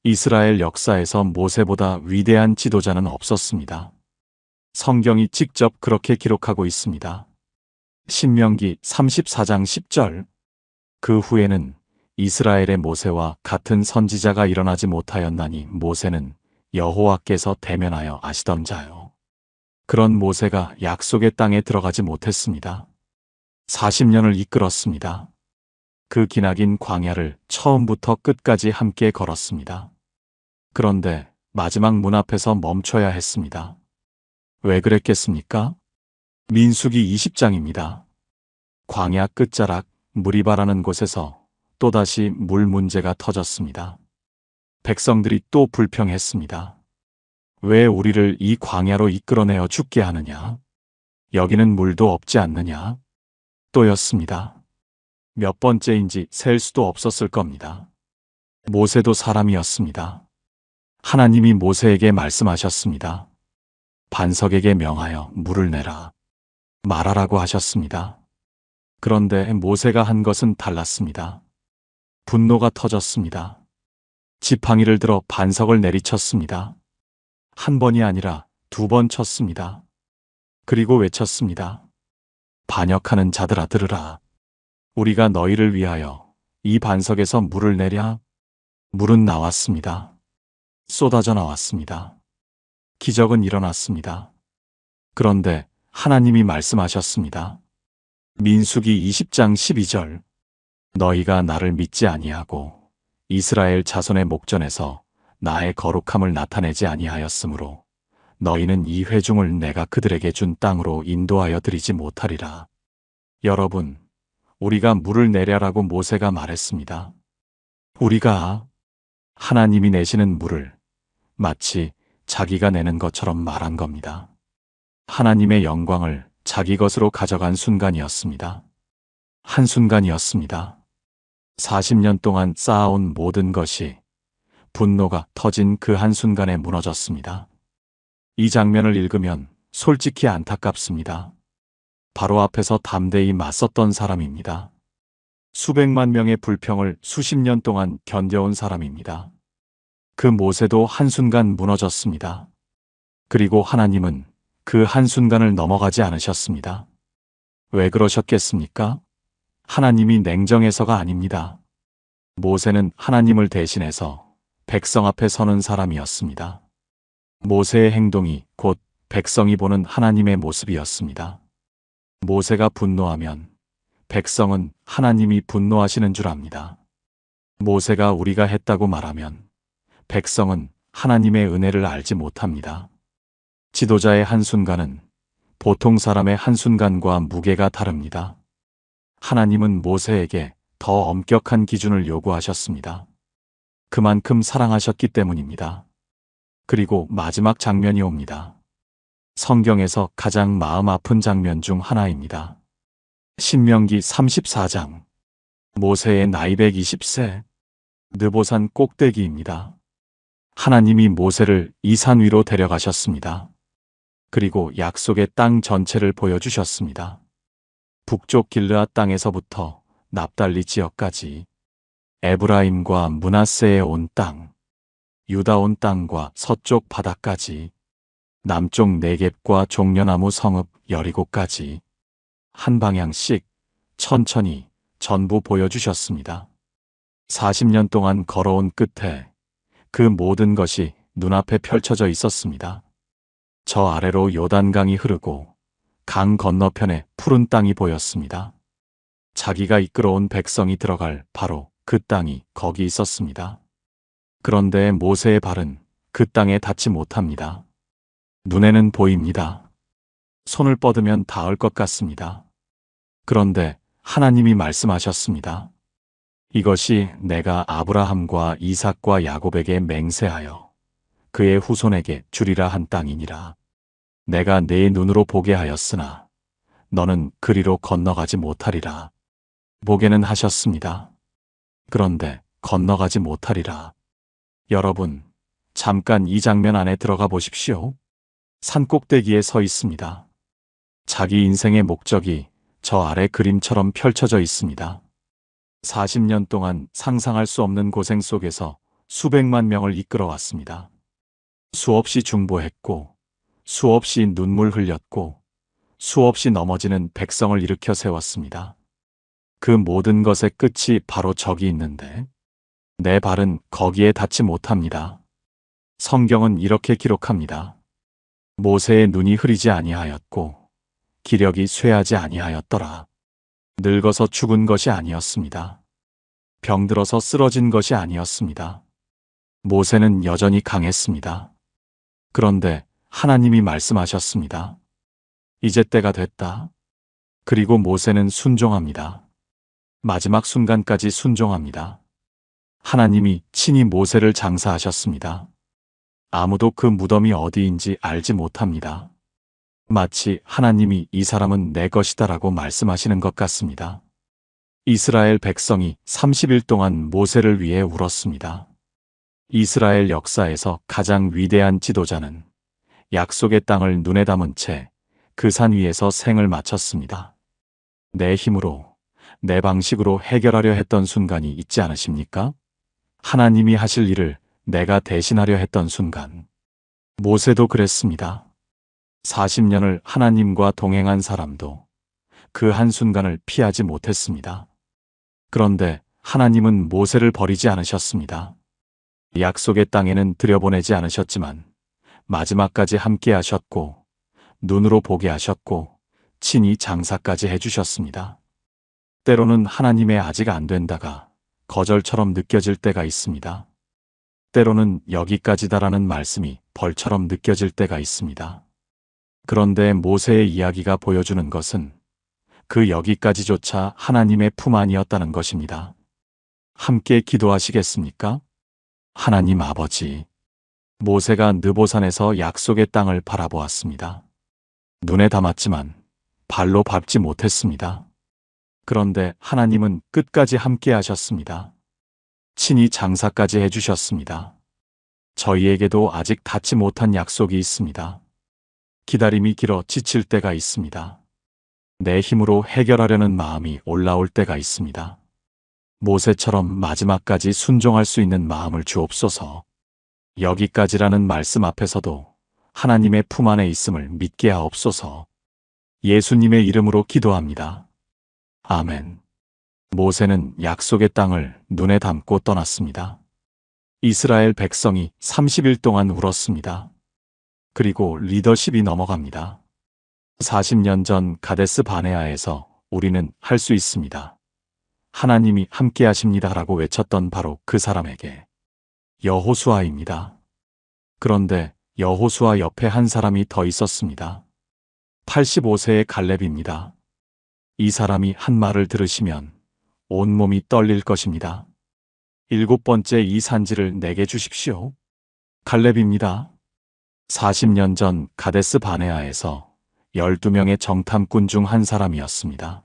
이스라엘 역사에서 모세보다 위대한 지도자는 없었습니다. 성경이 직접 그렇게 기록하고 있습니다. 신명기 34장 10절. 그 후에는 이스라엘의 모세와 같은 선지자가 일어나지 못하였나니 모세는 여호와께서 대면하여 아시던 자요. 그런 모세가 약속의 땅에 들어가지 못했습니다. 40년을 이끌었습니다. 그 기나긴 광야를 처음부터 끝까지 함께 걸었습니다. 그런데 마지막 문 앞에서 멈춰야 했습니다. 왜 그랬겠습니까? 민수기 20장입니다. 광야 끝자락 무리바라는 곳에서 또다시 물 문제가 터졌습니다. 백성들이 또 불평했습니다. 왜 우리를 이 광야로 이끌어내어 죽게 하느냐? 여기는 물도 없지 않느냐? 또였습니다. 몇 번째인지 셀 수도 없었을 겁니다. 모세도 사람이었습니다. 하나님이 모세에게 말씀하셨습니다. 반석에게 명하여 물을 내라. 말하라고 하셨습니다. 그런데 모세가 한 것은 달랐습니다. 분노가 터졌습니다. 지팡이를 들어 반석을 내리쳤습니다. 한 번이 아니라 2번 쳤습니다. 그리고 외쳤습니다. 반역하는 자들아 들으라. 우리가 너희를 위하여 이 반석에서 물을 내랴. 물은 나왔습니다. 쏟아져 나왔습니다. 기적은 일어났습니다. 그런데 하나님이 말씀하셨습니다. 민수기 20장 12절. 너희가 나를 믿지 아니하고 이스라엘 자손의 목전에서 나의 거룩함을 나타내지 아니하였으므로 너희는 이 회중을 내가 그들에게 준 땅으로 인도하여 드리지 못하리라. 여러분, 우리가 물을 내려라고 모세가 말했습니다. 우리가 하나님이 내시는 물을 마치 자기가 내는 것처럼 말한 겁니다. 하나님의 영광을 자기 것으로 가져간 순간이었습니다. 한순간이었습니다. 40년 동안 쌓아온 모든 것이 분노가 터진 그 한순간에 무너졌습니다. 이 장면을 읽으면 솔직히 안타깝습니다. 바로 앞에서 담대히 맞섰던 사람입니다. 수백만 명의 불평을 수십 년 동안 견뎌온 사람입니다. 그 모세도 한순간 무너졌습니다. 그리고 하나님은 그 한순간을 넘어가지 않으셨습니다. 왜 그러셨겠습니까? 하나님이 냉정해서가 아닙니다. 모세는 하나님을 대신해서 백성 앞에 서는 사람이었습니다. 모세의 행동이 곧 백성이 보는 하나님의 모습이었습니다. 모세가 분노하면 백성은 하나님이 분노하시는 줄 압니다. 모세가 우리가 했다고 말하면 백성은 하나님의 은혜를 알지 못합니다. 지도자의 한순간은 보통 사람의 한순간과 무게가 다릅니다. 하나님은 모세에게 더 엄격한 기준을 요구하셨습니다. 그만큼 사랑하셨기 때문입니다. 그리고 마지막 장면이 옵니다. 성경에서 가장 마음 아픈 장면 중 하나입니다. 신명기 34장. 모세의 나이 120세. 느보산 꼭대기입니다. 하나님이 모세를 이 산 위로 데려가셨습니다. 그리고 약속의 땅 전체를 보여주셨습니다. 북쪽 길르앗 땅에서부터 납달리 지역까지, 에브라임과 므낫세의 온 땅, 유다 온 땅과 서쪽 바다까지, 남쪽 네겝과 종려나무 성읍 여리고까지 한 방향씩 천천히 전부 보여주셨습니다. 40년 동안 걸어온 끝에 그 모든 것이 눈앞에 펼쳐져 있었습니다. 저 아래로 요단강이 흐르고 강 건너편에 푸른 땅이 보였습니다. 자기가 이끌어온 백성이 들어갈 바로 그 땅이 거기 있었습니다. 그런데 모세의 발은 그 땅에 닿지 못합니다. 눈에는 보입니다. 손을 뻗으면 닿을 것 같습니다. 그런데 하나님이 말씀하셨습니다. 이것이 내가 아브라함과 이삭과 야곱에게 맹세하여 그의 후손에게 주리라 한 땅이니라. 내가 네 눈으로 보게 하였으나 너는 그리로 건너가지 못하리라. 보게는 하셨습니다. 그런데 건너가지 못하리라. 여러분, 잠깐 이 장면 안에 들어가 보십시오. 산꼭대기에 서 있습니다. 자기 인생의 목적이 저 아래 그림처럼 펼쳐져 있습니다. 40년 동안 상상할 수 없는 고생 속에서 수백만 명을 이끌어왔습니다. 수없이 중보했고, 수없이 눈물 흘렸고, 수없이 넘어지는 백성을 일으켜 세웠습니다. 그 모든 것의 끝이 바로 저기 있는데, 내 발은 거기에 닿지 못합니다. 성경은 이렇게 기록합니다. 모세의 눈이 흐리지 아니하였고, 기력이 쇠하지 아니하였더라. 늙어서 죽은 것이 아니었습니다. 병들어서 쓰러진 것이 아니었습니다. 모세는 여전히 강했습니다. 그런데 하나님이 말씀하셨습니다. 이제 때가 됐다. 그리고 모세는 순종합니다. 마지막 순간까지 순종합니다. 하나님이 친히 모세를 장사하셨습니다. 아무도 그 무덤이 어디인지 알지 못합니다. 마치 하나님이 이 사람은 내 것이다라고 말씀하시는 것 같습니다. 이스라엘 백성이 30일 동안 모세를 위해 울었습니다. 이스라엘 역사에서 가장 위대한 지도자는 약속의 땅을 눈에 담은 채 그 산 위에서 생을 마쳤습니다. 내 힘으로, 내 방식으로 해결하려 했던 순간이 있지 않으십니까? 하나님이 하실 일을 내가 대신하려 했던 순간. 모세도 그랬습니다. 40년을 하나님과 동행한 사람도 그 한순간을 피하지 못했습니다. 그런데 하나님은 모세를 버리지 않으셨습니다. 약속의 땅에는 들여보내지 않으셨지만 마지막까지 함께 하셨고 눈으로 보게 하셨고 친히 장사까지 해주셨습니다. 때로는 하나님의 아직 안 된다가 거절처럼 느껴질 때가 있습니다. 때로는 여기까지다라는 말씀이 벌처럼 느껴질 때가 있습니다. 그런데 모세의 이야기가 보여주는 것은 그 여기까지조차 하나님의 품 안이었다는 것입니다. 함께 기도하시겠습니까? 하나님 아버지, 모세가 느보산에서 약속의 땅을 바라보았습니다. 눈에 담았지만 발로 밟지 못했습니다. 그런데 하나님은 끝까지 함께 하셨습니다. 친히 장사까지 해주셨습니다. 저희에게도 아직 닿지 못한 약속이 있습니다. 기다림이 길어 지칠 때가 있습니다. 내 힘으로 해결하려는 마음이 올라올 때가 있습니다. 모세처럼 마지막까지 순종할 수 있는 마음을 주옵소서. 여기까지라는 말씀 앞에서도 하나님의 품 안에 있음을 믿게 하옵소서. 예수님의 이름으로 기도합니다. 아멘. 모세는 약속의 땅을 눈에 담고 떠났습니다. 이스라엘 백성이 30일 동안 울었습니다. 그리고 리더십이 넘어갑니다. 40년 전 가데스 바네아에서 우리는 할 수 있습니다. 하나님이 함께 하십니다 라고 외쳤던 바로 그 사람에게 여호수아입니다. 그런데 여호수아 옆에 한 사람이 더 있었습니다. 85세의 갈렙입니다. 이 사람이 한 말을 들으시면 온몸이 떨릴 것입니다. 7번째 이 산지를 내게 주십시오. 갈렙입니다. 40년 전 가데스 바네아에서 12명의 정탐꾼 중 한 사람이었습니다.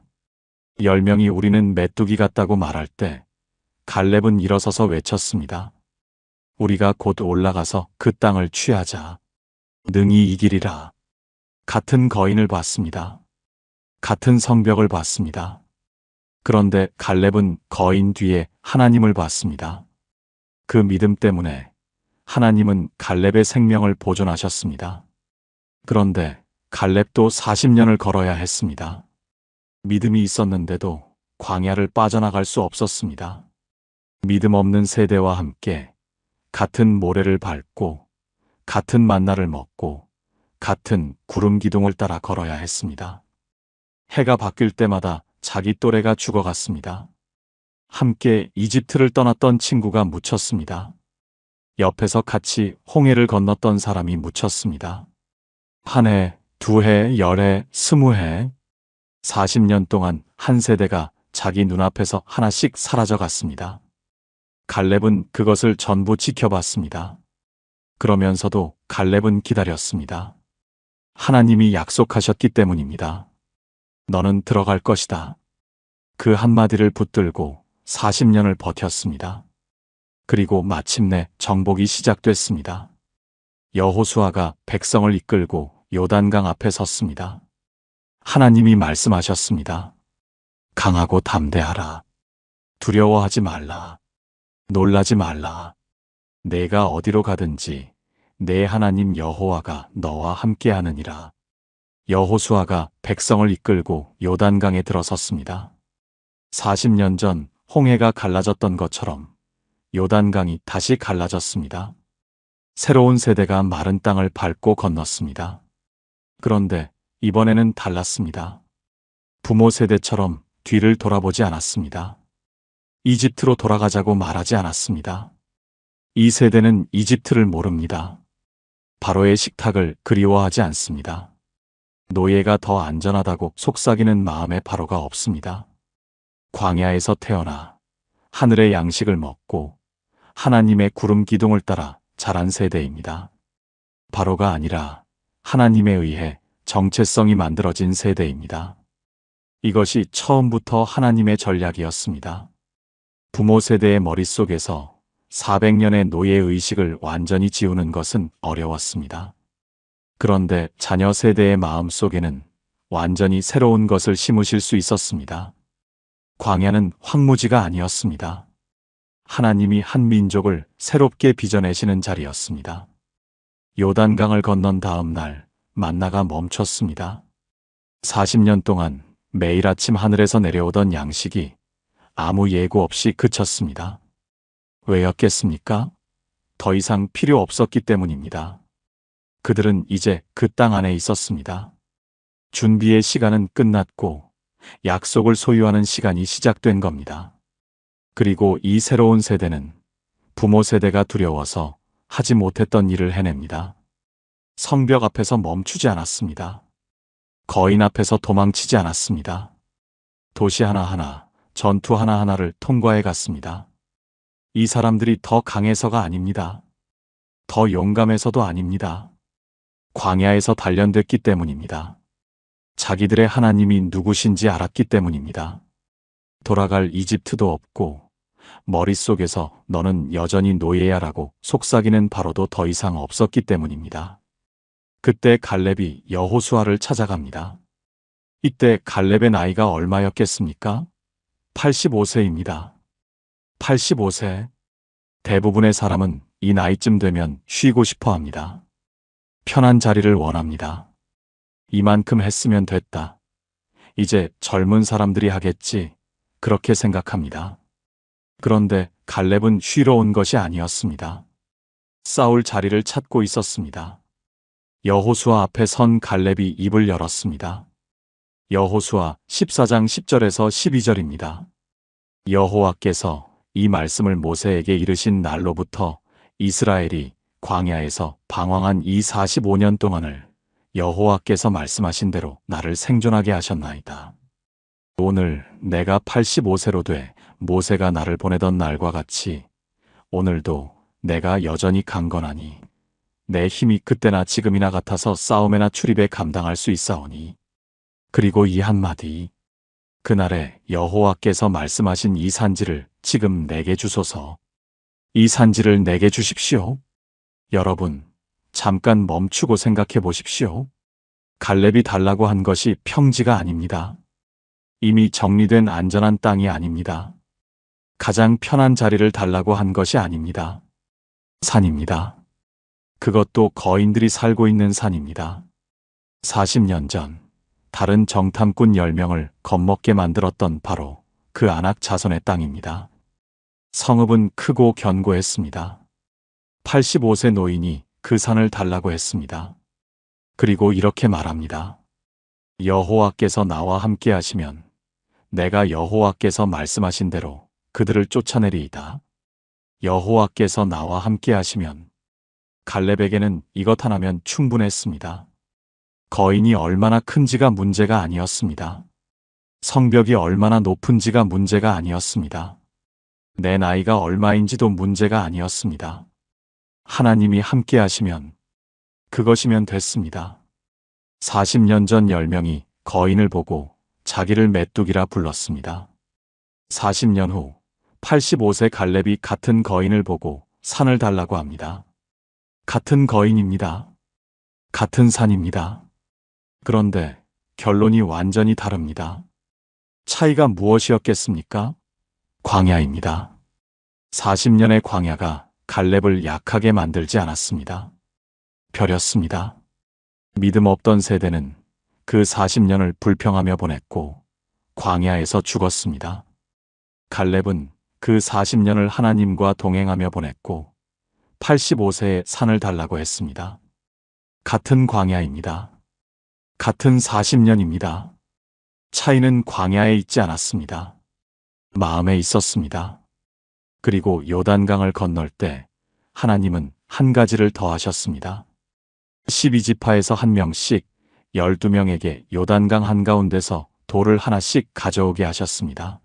10명이 우리는 메뚜기 같다고 말할 때 갈렙은 일어서서 외쳤습니다. 우리가 곧 올라가서 그 땅을 취하자. 능히 이기리라. 같은 거인을 봤습니다. 같은 성벽을 봤습니다. 그런데 갈렙은 거인 뒤에 하나님을 봤습니다. 그 믿음 때문에 하나님은 갈렙의 생명을 보존하셨습니다. 그런데 갈렙도 40년을 걸어야 했습니다. 믿음이 있었는데도 광야를 빠져나갈 수 없었습니다. 믿음 없는 세대와 함께 같은 모래를 밟고 같은 만나를 먹고 같은 구름 기둥을 따라 걸어야 했습니다. 해가 바뀔 때마다 자기 또래가 죽어갔습니다. 함께 이집트를 떠났던 친구가 묻혔습니다. 옆에서 같이 홍해를 건넜던 사람이 묻혔습니다. 한 해, 2해, 10해, 20해, 40년 동안 한 세대가 자기 눈앞에서 하나씩 사라져 갔습니다. 갈렙은 그것을 전부 지켜봤습니다. 그러면서도 갈렙은 기다렸습니다. 하나님이 약속하셨기 때문입니다. 너는 들어갈 것이다. 그 한마디를 붙들고 40년을 버텼습니다. 그리고 마침내 정복이 시작됐습니다. 여호수아가 백성을 이끌고 요단강 앞에 섰습니다. 하나님이 말씀하셨습니다. 강하고 담대하라. 두려워하지 말라. 놀라지 말라. 내가 어디로 가든지 내 하나님 여호와가 너와 함께하느니라. 여호수아가 백성을 이끌고 요단강에 들어섰습니다. 40년 전 홍해가 갈라졌던 것처럼 요단강이 다시 갈라졌습니다. 새로운 세대가 마른 땅을 밟고 건넜습니다. 그런데 이번에는 달랐습니다. 부모 세대처럼 뒤를 돌아보지 않았습니다. 이집트로 돌아가자고 말하지 않았습니다. 이 세대는 이집트를 모릅니다. 바로의 식탁을 그리워하지 않습니다. 노예가 더 안전하다고 속삭이는 마음에 바로가 없습니다. 광야에서 태어나 하늘의 양식을 먹고 하나님의 구름 기둥을 따라 자란 세대입니다. 바로가 아니라 하나님에 의해 정체성이 만들어진 세대입니다. 이것이 처음부터 하나님의 전략이었습니다. 부모 세대의 머릿속에서 400년의 노예 의식을 완전히 지우는 것은 어려웠습니다. 그런데 자녀 세대의 마음속에는 완전히 새로운 것을 심으실 수 있었습니다. 광야는 황무지가 아니었습니다. 하나님이 한 민족을 새롭게 빚어내시는 자리였습니다. 요단강을 건넌 다음 날 만나가 멈췄습니다. 40년 동안 매일 아침 하늘에서 내려오던 양식이 아무 예고 없이 그쳤습니다. 왜였겠습니까? 더 이상 필요 없었기 때문입니다. 그들은 이제 그 땅 안에 있었습니다. 준비의 시간은 끝났고 약속을 소유하는 시간이 시작된 겁니다. 그리고 이 새로운 세대는 부모 세대가 두려워서 하지 못했던 일을 해냅니다. 성벽 앞에서 멈추지 않았습니다. 거인 앞에서 도망치지 않았습니다. 도시 하나하나, 전투 하나하나를 통과해 갔습니다. 이 사람들이 더 강해서가 아닙니다. 더 용감해서도 아닙니다. 광야에서 단련됐기 때문입니다. 자기들의 하나님이 누구신지 알았기 때문입니다. 돌아갈 이집트도 없고 머릿속에서 너는 여전히 노예야라고 속삭이는 바로도 더 이상 없었기 때문입니다. 그때 갈렙이 여호수아를 찾아갑니다. 이때 갈렙의 나이가 얼마였겠습니까? 85세입니다. 85세. 대부분의 사람은 이 나이쯤 되면 쉬고 싶어 합니다. 편한 자리를 원합니다. 이만큼 했으면 됐다. 이제 젊은 사람들이 하겠지. 그렇게 생각합니다. 그런데 갈렙은 쉬러 온 것이 아니었습니다. 싸울 자리를 찾고 있었습니다. 여호수아 앞에 선 갈렙이 입을 열었습니다. 여호수아 14장 10절에서 12절입니다. 여호와께서 이 말씀을 모세에게 이르신 날로부터 이스라엘이 광야에서 방황한 이 45년 동안을 여호와께서 말씀하신 대로 나를 생존하게 하셨나이다. 오늘 내가 85세로 돼 모세가 나를 보내던 날과 같이 오늘도 내가 여전히 강건하니 내 힘이 그때나 지금이나 같아서 싸움에나 출입에 감당할 수 있사오니. 그리고 이 한마디, 그날에 여호와께서 말씀하신 이 산지를 지금 내게 주소서. 이 산지를 내게 주십시오. 여러분, 잠깐 멈추고 생각해 보십시오. 갈렙이 달라고 한 것이 평지가 아닙니다. 이미 정리된 안전한 땅이 아닙니다. 가장 편한 자리를 달라고 한 것이 아닙니다. 산입니다. 그것도 거인들이 살고 있는 산입니다. 40년 전 다른 정탐꾼 10명을 겁먹게 만들었던 바로 그 아낙 자손의 땅입니다. 성읍은 크고 견고했습니다. 85세 노인이 그 산을 달라고 했습니다. 그리고 이렇게 말합니다. 여호와께서 나와 함께 하시면 내가 여호와께서 말씀하신 대로 그들을 쫓아내리이다. 여호와께서 나와 함께 하시면 갈렙에게는 이것 하나면 충분했습니다. 거인이 얼마나 큰지가 문제가 아니었습니다. 성벽이 얼마나 높은지가 문제가 아니었습니다. 내 나이가 얼마인지도 문제가 아니었습니다. 하나님이 함께 하시면 그것이면 됐습니다. 40년 전 10명이 거인을 보고 자기를 메뚜기라 불렀습니다. 40년 후 85세 갈렙이 같은 거인을 보고 산을 달라고 합니다. 같은 거인입니다. 같은 산입니다. 그런데 결론이 완전히 다릅니다. 차이가 무엇이었겠습니까? 광야입니다. 40년의 광야가 갈렙을 약하게 만들지 않았습니다. 벼렸습니다. 믿음 없던 세대는 그 40년을 불평하며 보냈고 광야에서 죽었습니다. 갈렙은 그 40년을 하나님과 동행하며 보냈고 85세에 산을 달라고 했습니다. 같은 광야입니다. 같은 40년입니다. 차이는 광야에 있지 않았습니다. 마음에 있었습니다. 그리고 요단강을 건널 때 하나님은 한 가지를 더 하셨습니다. 12지파에서 한 명씩 12명에게 요단강 한가운데서 돌을 하나씩 가져오게 하셨습니다.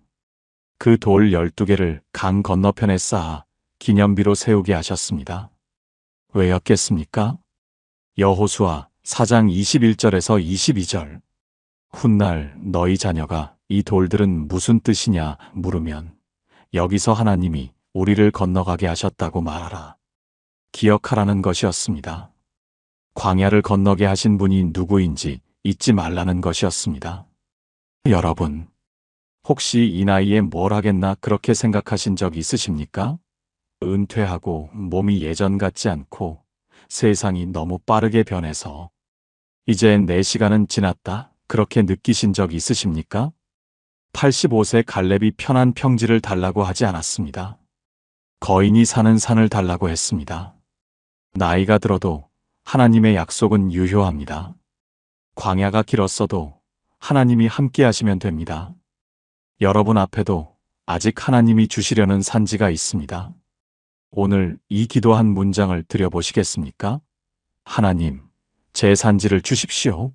그 돌 12개를 강 건너편에 쌓아 기념비로 세우게 하셨습니다. 왜였겠습니까? 여호수아 4장 21절에서 22절. 훗날 너희 자녀가 이 돌들은 무슨 뜻이냐 물으면 여기서 하나님이 우리를 건너가게 하셨다고 말하라. 기억하라는 것이었습니다. 광야를 건너게 하신 분이 누구인지 잊지 말라는 것이었습니다. 여러분, 혹시 이 나이에 뭘 하겠나 그렇게 생각하신 적 있으십니까? 은퇴하고 몸이 예전 같지 않고 세상이 너무 빠르게 변해서 이제 내 시간은 지났다 그렇게 느끼신 적 있으십니까? 85세 갈렙이 편한 평지를 달라고 하지 않았습니다. 거인이 사는 산을 달라고 했습니다. 나이가 들어도 하나님의 약속은 유효합니다. 광야가 길었어도 하나님이 함께 하시면 됩니다. 여러분 앞에도 아직 하나님이 주시려는 산지가 있습니다. 오늘 이 기도한 문장을 드려보시겠습니까? 하나님, 제 산지를 주십시오.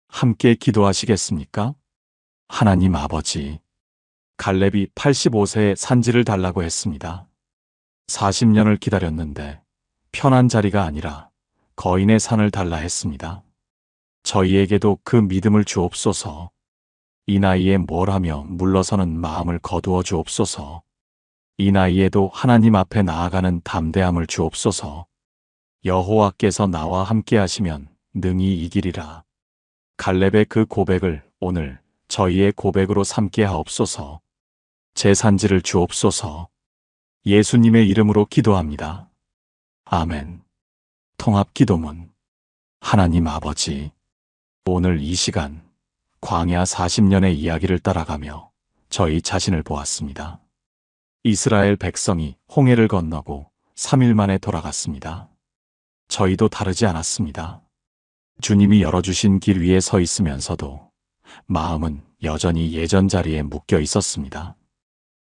함께 기도하시겠습니까? 하나님 아버지, 갈렙이 85세에 산지를 달라고 했습니다. 40년을 기다렸는데 편한 자리가 아니라 거인의 산을 달라 했습니다. 저희에게도 그 믿음을 주옵소서. 이 나이에 뭘 하며 물러서는 마음을 거두어 주옵소서. 이 나이에도 하나님 앞에 나아가는 담대함을 주옵소서. 여호와께서 나와 함께 하시면 능히 이기리라. 갈렙의 그 고백을 오늘 저희의 고백으로 삼게 하옵소서. 제 산지를 주옵소서. 예수님의 이름으로 기도합니다. 아멘. 통합기도문. 하나님 아버지, 오늘 이 시간 광야 40년의 이야기를 따라가며 저희 자신을 보았습니다. 이스라엘 백성이 홍해를 건너고 3일 만에 돌아갔습니다. 저희도 다르지 않았습니다. 주님이 열어주신 길 위에 서 있으면서도 마음은 여전히 예전 자리에 묶여 있었습니다.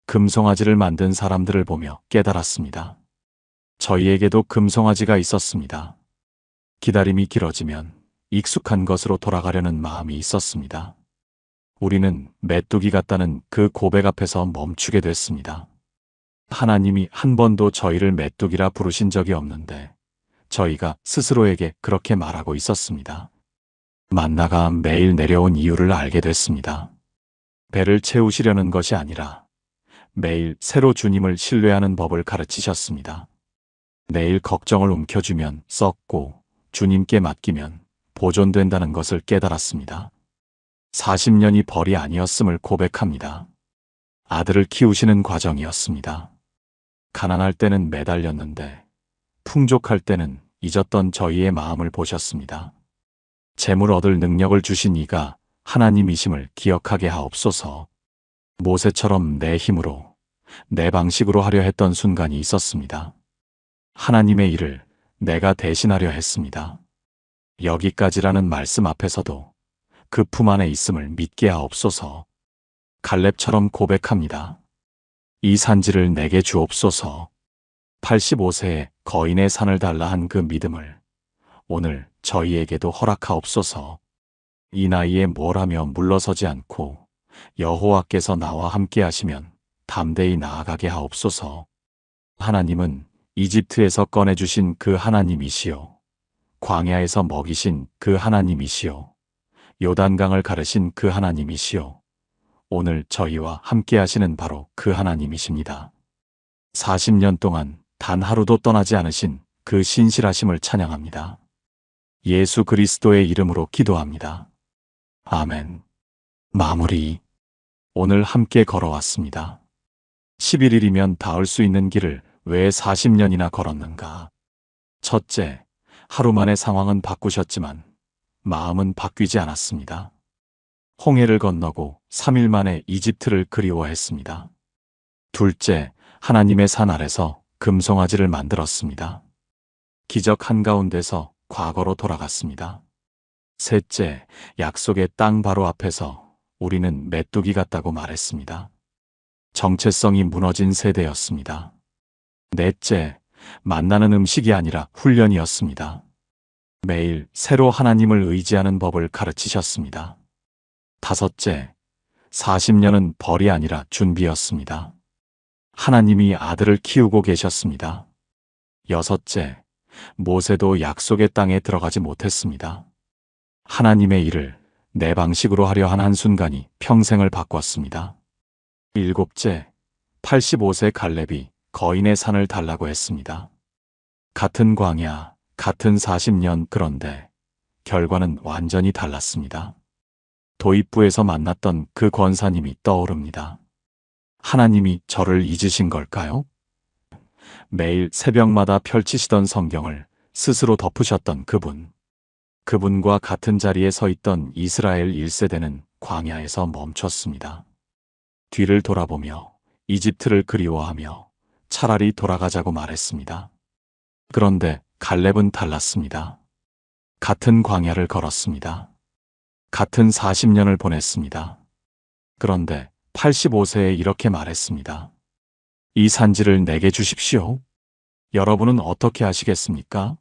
금송아지를 만든 사람들을 보며 깨달았습니다. 저희에게도 금송아지가 있었습니다. 기다림이 길어지면 익숙한 것으로 돌아가려는 마음이 있었습니다. 우리는 메뚜기 같다는 그 고백 앞에서 멈추게 됐습니다. 하나님이 한 번도 저희를 메뚜기라 부르신 적이 없는데 저희가 스스로에게 그렇게 말하고 있었습니다. 만나가 매일 내려온 이유를 알게 됐습니다. 배를 채우시려는 것이 아니라 매일 새로 주님을 신뢰하는 법을 가르치셨습니다. 내일 걱정을 움켜쥐면 썩고 주님께 맡기면 보존된다는 것을 깨달았습니다. 40년이 벌이 아니었음을 고백합니다. 아들을 키우시는 과정이었습니다. 가난할 때는 매달렸는데 풍족할 때는 잊었던 저희의 마음을 보셨습니다. 재물 얻을 능력을 주신 이가 하나님이심을 기억하게 하옵소서. 모세처럼 내 힘으로, 내 방식으로 하려 했던 순간이 있었습니다. 하나님의 일을 내가 대신하려 했습니다. 여기까지라는 말씀 앞에서도 그 품 안에 있음을 믿게 하옵소서. 갈렙처럼 고백합니다. 이 산지를 내게 주옵소서. 85세에 거인의 산을 달라 한 그 믿음을 오늘 저희에게도 허락하옵소서. 이 나이에 뭘 하며 물러서지 않고 여호와께서 나와 함께 하시면 담대히 나아가게 하옵소서. 하나님은 이집트에서 꺼내주신 그 하나님이시요, 광야에서 먹이신 그 하나님이시요, 요단강을 가르신 그 하나님이시요, 오늘 저희와 함께 하시는 바로 그 하나님이십니다. 40년 동안 단 하루도 떠나지 않으신 그 신실하심을 찬양합니다. 예수 그리스도의 이름으로 기도합니다. 아멘. 마무리. 오늘 함께 걸어왔습니다. 11일이면 닿을 수 있는 길을 왜 40년이나 걸었는가? 첫째, 하루 만에 상황은 바꾸셨지만 마음은 바뀌지 않았습니다. 홍해를 건너고 3일 만에 이집트를 그리워했습니다. 둘째, 하나님의 산 아래서 금송아지를 만들었습니다. 기적 한가운데서 과거로 돌아갔습니다. 셋째, 약속의 땅 바로 앞에서 우리는 메뚜기 같다고 말했습니다. 정체성이 무너진 세대였습니다. 넷째, 만나는 음식이 아니라 훈련이었습니다. 매일 새로 하나님을 의지하는 법을 가르치셨습니다. 다섯째, 40년은 벌이 아니라 준비였습니다. 하나님이 아들을 키우고 계셨습니다. 여섯째, 모세도 약속의 땅에 들어가지 못했습니다. 하나님의 일을 내 방식으로 하려 한 한순간이 평생을 바꿨습니다. 일곱째, 85세 갈렙이 거인의 산을 달라고 했습니다. 같은 광야, 같은 40년, 그런데 결과는 완전히 달랐습니다. 도입부에서 만났던 그 권사님이 떠오릅니다. 하나님이 저를 잊으신 걸까요? 매일 새벽마다 펼치시던 성경을 스스로 덮으셨던 그분과 같은 자리에 서 있던 이스라엘 1세대는 광야에서 멈췄습니다. 뒤를 돌아보며 이집트를 그리워하며 차라리 돌아가자고 말했습니다. 그런데 갈렙은 달랐습니다. 같은 광야를 걸었습니다. 같은 40년을 보냈습니다. 그런데 85세에 이렇게 말했습니다. 이 산지를 내게 주십시오. 여러분은 어떻게 하시겠습니까?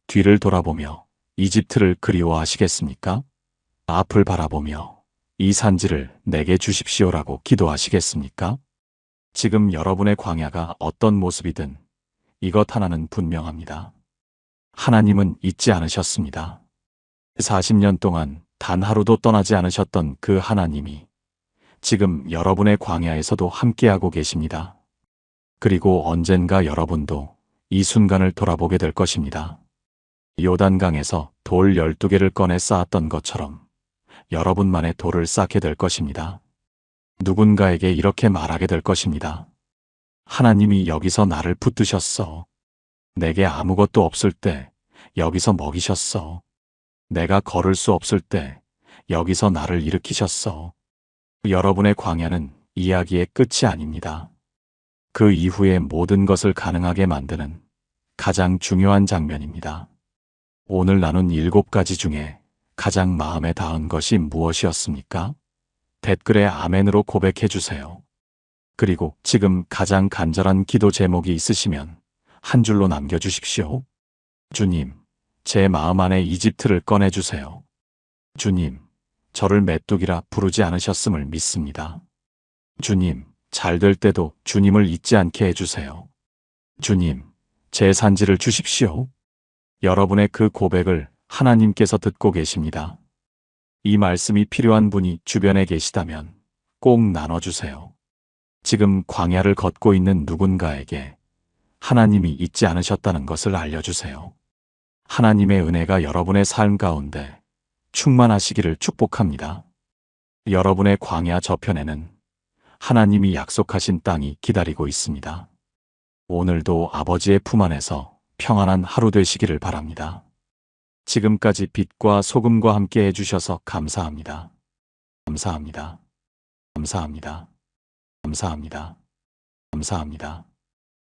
뒤를 돌아보며 이집트를 그리워하시겠습니까? 앞을 바라보며 이 산지를 내게 주십시오라고 기도하시겠습니까? 지금 여러분의 광야가 어떤 모습이든 이것 하나는 분명합니다. 하나님은 잊지 않으셨습니다. 40년 동안 단 하루도 떠나지 않으셨던 그 하나님이 지금 여러분의 광야에서도 함께하고 계십니다. 그리고 언젠가 여러분도 이 순간을 돌아보게 될 것입니다. 요단강에서 돌 12개를 꺼내 쌓았던 것처럼 여러분만의 돌을 쌓게 될 것입니다. 누군가에게 이렇게 말하게 될 것입니다. 하나님이 여기서 나를 붙드셨어. 내게 아무것도 없을 때 여기서 먹이셨어. 내가 걸을 수 없을 때 여기서 나를 일으키셨어. 여러분의 광야는 이야기의 끝이 아닙니다. 그 이후에 모든 것을 가능하게 만드는 가장 중요한 장면입니다. 오늘 나눈 7가지 중에 가장 마음에 닿은 것이 무엇이었습니까? 댓글에 아멘으로 고백해 주세요. 그리고 지금 가장 간절한 기도 제목이 있으시면 한 줄로 남겨주십시오. 주님, 제 마음 안에 이집트를 꺼내주세요. 주님, 저를 메뚜기라 부르지 않으셨음을 믿습니다. 주님, 잘 될 때도 주님을 잊지 않게 해주세요. 주님, 제 산지를 주십시오. 여러분의 그 고백을 하나님께서 듣고 계십니다. 이 말씀이 필요한 분이 주변에 계시다면 꼭 나눠주세요. 지금 광야를 걷고 있는 누군가에게 하나님이 잊지 않으셨다는 것을 알려주세요. 하나님의 은혜가 여러분의 삶 가운데 충만하시기를 축복합니다. 여러분의 광야 저편에는 하나님이 약속하신 땅이 기다리고 있습니다. 오늘도 아버지의 품 안에서 평안한 하루 되시기를 바랍니다. 지금까지 빛과 소금과 함께 해주셔서 감사합니다. 감사합니다. 감사합니다. 감사합니다. 감사합니다.